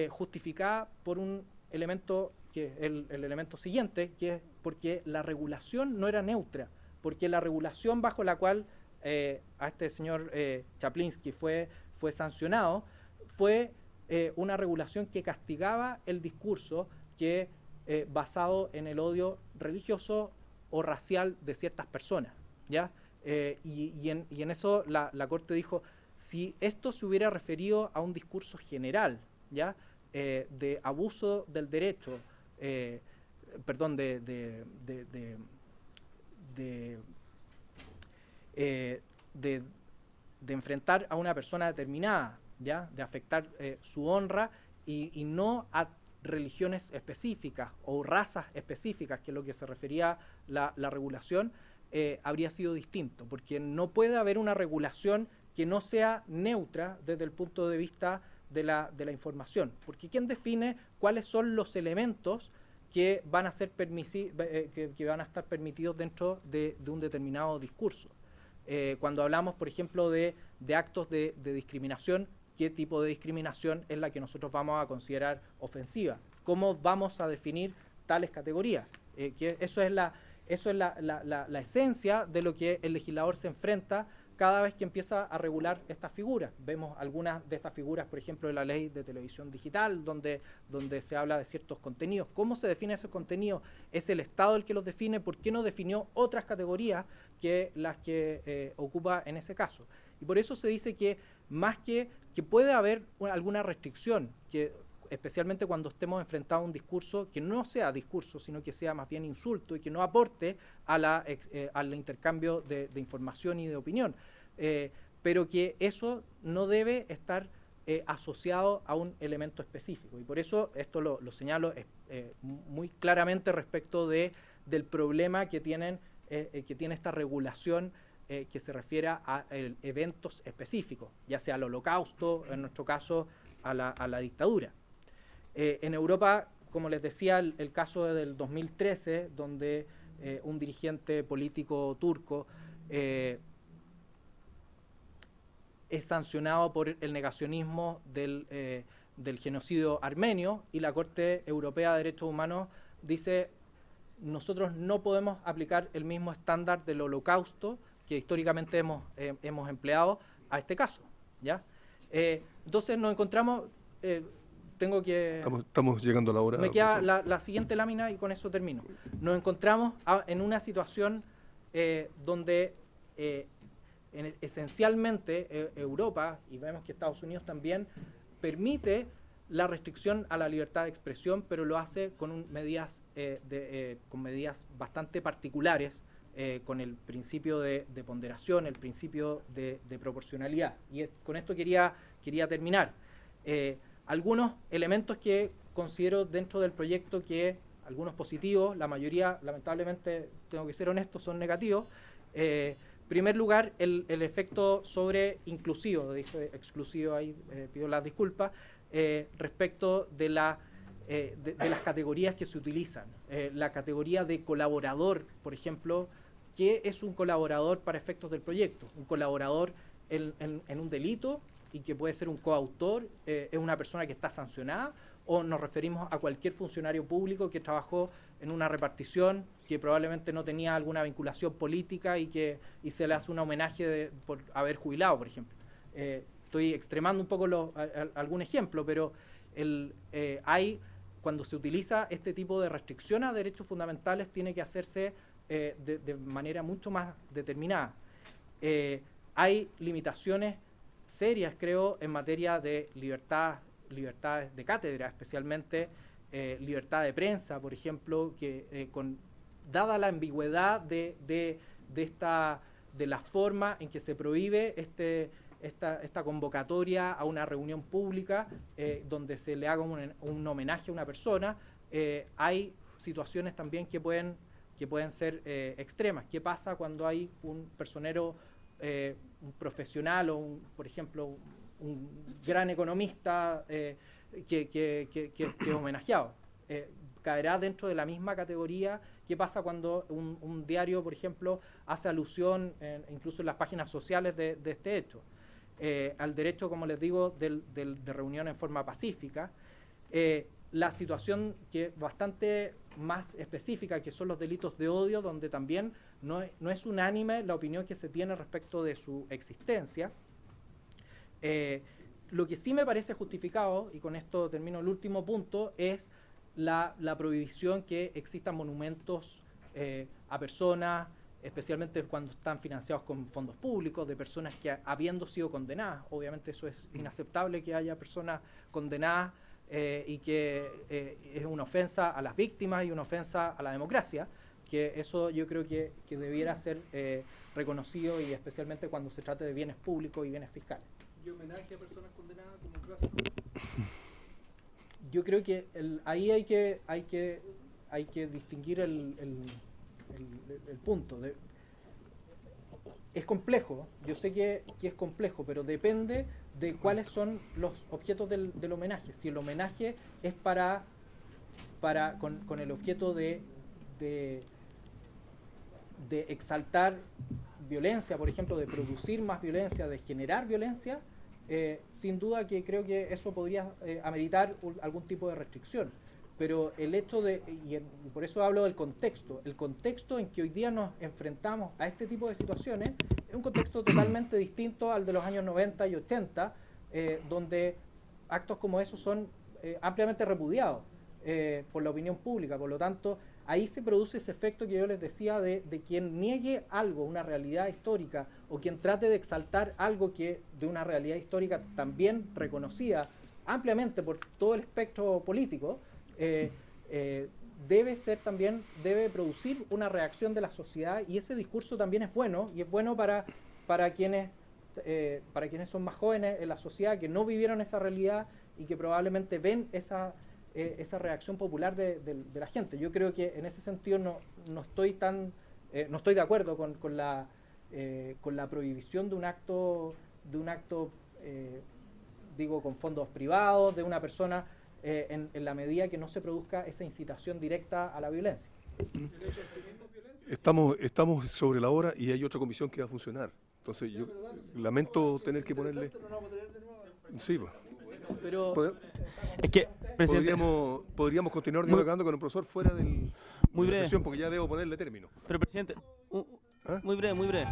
justificada por un elemento, que el elemento siguiente, que es porque la regulación no era neutra, porque la regulación bajo la cual a este señor Chaplinsky fue sancionado fue una regulación que castigaba el discurso que basado en el odio religioso o racial de ciertas personas, ¿ya? Y en eso la Corte dijo, si esto se hubiera referido a un discurso general, ¿ya? De abuso del derecho, perdón, de enfrentar a una persona determinada, ¿ya? De afectar su honra y no a religiones específicas o razas específicas, que es lo que se refería la regulación, habría sido distinto, porque no puede haber una regulación que no sea neutra desde el punto de vista de la información, porque ¿quién define cuáles son los elementos que van a ser que van a estar permitidos dentro de un determinado discurso? Cuando hablamos, por ejemplo, de actos de discriminación, ¿qué tipo de discriminación es la que nosotros vamos a considerar ofensiva? ¿Cómo vamos a definir tales categorías? Eso es la esencia de lo que el legislador se enfrenta cada vez que empieza a regular estas figuras. Vemos algunas de estas figuras, por ejemplo, en la ley de televisión digital, donde se habla de ciertos contenidos. ¿Cómo se define esos contenidos? ¿Es el Estado el que los define? ¿Por qué no definió otras categorías que las que ocupa en ese caso? Y por eso se dice que más que puede haber alguna restricción, que especialmente cuando estemos enfrentados a un discurso que no sea discurso, sino que sea más bien insulto y que no aporte al intercambio de información y de opinión, pero que eso no debe estar asociado a un elemento específico. Y por eso esto lo señalo muy claramente respecto del problema que tiene esta regulación que se refiere a eventos específicos, ya sea al Holocausto, en nuestro caso a la dictadura. En Europa, como les decía, el caso del 2013, donde un dirigente político turco es sancionado por el negacionismo del genocidio armenio, y la Corte Europea de Derechos Humanos dice: nosotros no podemos aplicar el mismo estándar del Holocausto que históricamente hemos empleado a este caso, ¿ya? Entonces nos encontramos... Estamos llegando a la hora. Me queda la siguiente lámina y con eso termino. Nos encontramos en una situación donde esencialmente Europa, y vemos que Estados Unidos también, permite la restricción a la libertad de expresión, pero lo hace con medidas bastante particulares, con el principio de ponderación, el principio de proporcionalidad. Y con esto quería terminar. Algunos elementos que considero dentro del proyecto, que algunos positivos, la mayoría, lamentablemente, tengo que ser honesto, son negativos. En primer lugar, el efecto sobre inclusivo, dice exclusivo ahí, pido las disculpas, respecto de las categorías que se utilizan. La categoría de colaborador, por ejemplo, ¿qué es un colaborador para efectos del proyecto? Un colaborador en un delito, y que puede ser un coautor, es una persona que está sancionada, o nos referimos a cualquier funcionario público que trabajó en una repartición, que probablemente no tenía alguna vinculación política y se le hace un homenaje por haber jubilado, por ejemplo. Estoy extremando un poco algún ejemplo, pero cuando se utiliza este tipo de restricción a derechos fundamentales, tiene que hacerse de manera mucho más determinada. Hay limitaciones serias, creo, en materia de libertades de cátedra, especialmente libertad de prensa, por ejemplo, que dada la ambigüedad de la forma en que se prohíbe esta convocatoria a una reunión pública donde se le haga un homenaje a una persona, hay situaciones también que pueden ser extremas. ¿Qué pasa cuando hay un personero, un profesional o, por ejemplo, un gran economista que es homenajeado? ¿Caerá dentro de la misma categoría? ¿Qué pasa cuando un diario, por ejemplo, hace alusión, incluso en las páginas sociales, de este hecho? Al derecho, como les digo, de reunión en forma pacífica. La situación que es bastante más específica, que son los delitos de odio, donde también no es unánime la opinión que se tiene respecto de su existencia. Lo que sí me parece justificado, y con esto termino el último punto, es la prohibición que existan monumentos a personas, especialmente cuando están financiados con fondos públicos, de personas que, habiendo sido condenadas, obviamente eso es inaceptable, que haya personas condenadas y que es una ofensa a las víctimas y una ofensa a la democracia, que eso yo creo que debiera ser reconocido, y especialmente cuando se trate de bienes públicos y bienes fiscales. ¿Y homenaje a personas condenadas como clásico? Yo creo que ahí hay que distinguir el punto. Es complejo, yo sé que es complejo, pero depende de cuáles son los objetos del homenaje. Si el homenaje es con el objeto de exaltar violencia, por ejemplo, de producir más violencia, de generar violencia, sin duda que creo que eso podría ameritar algún tipo de restricción. Pero el hecho y por eso hablo del contexto, el contexto en que hoy día nos enfrentamos a este tipo de situaciones es un contexto totalmente distinto al de los años 90 y 80, donde actos como esos son ampliamente repudiados por la opinión pública. Por lo tanto, ahí se produce ese efecto que yo les decía de quien niegue algo, una realidad histórica, o quien trate de exaltar algo que de una realidad histórica también reconocida ampliamente por todo el espectro político, debe producir una reacción de la sociedad, y ese discurso también es bueno, y es bueno para quienes son más jóvenes en la sociedad, que no vivieron esa realidad y que probablemente ven esa reacción popular de la gente. Yo creo que en ese sentido no estoy de acuerdo con la prohibición de un acto digo, con fondos privados, de una persona, en la medida que no se produzca esa incitación directa a la violencia. Estamos sobre la hora y hay otra comisión que va a funcionar. Entonces yo lamento tener que ponerle... Sí, pues. Pero es que, presidente, podríamos continuar dialogando con el profesor fuera de la breve sesión, porque ya debo ponerle término. Pero, presidente, muy breve.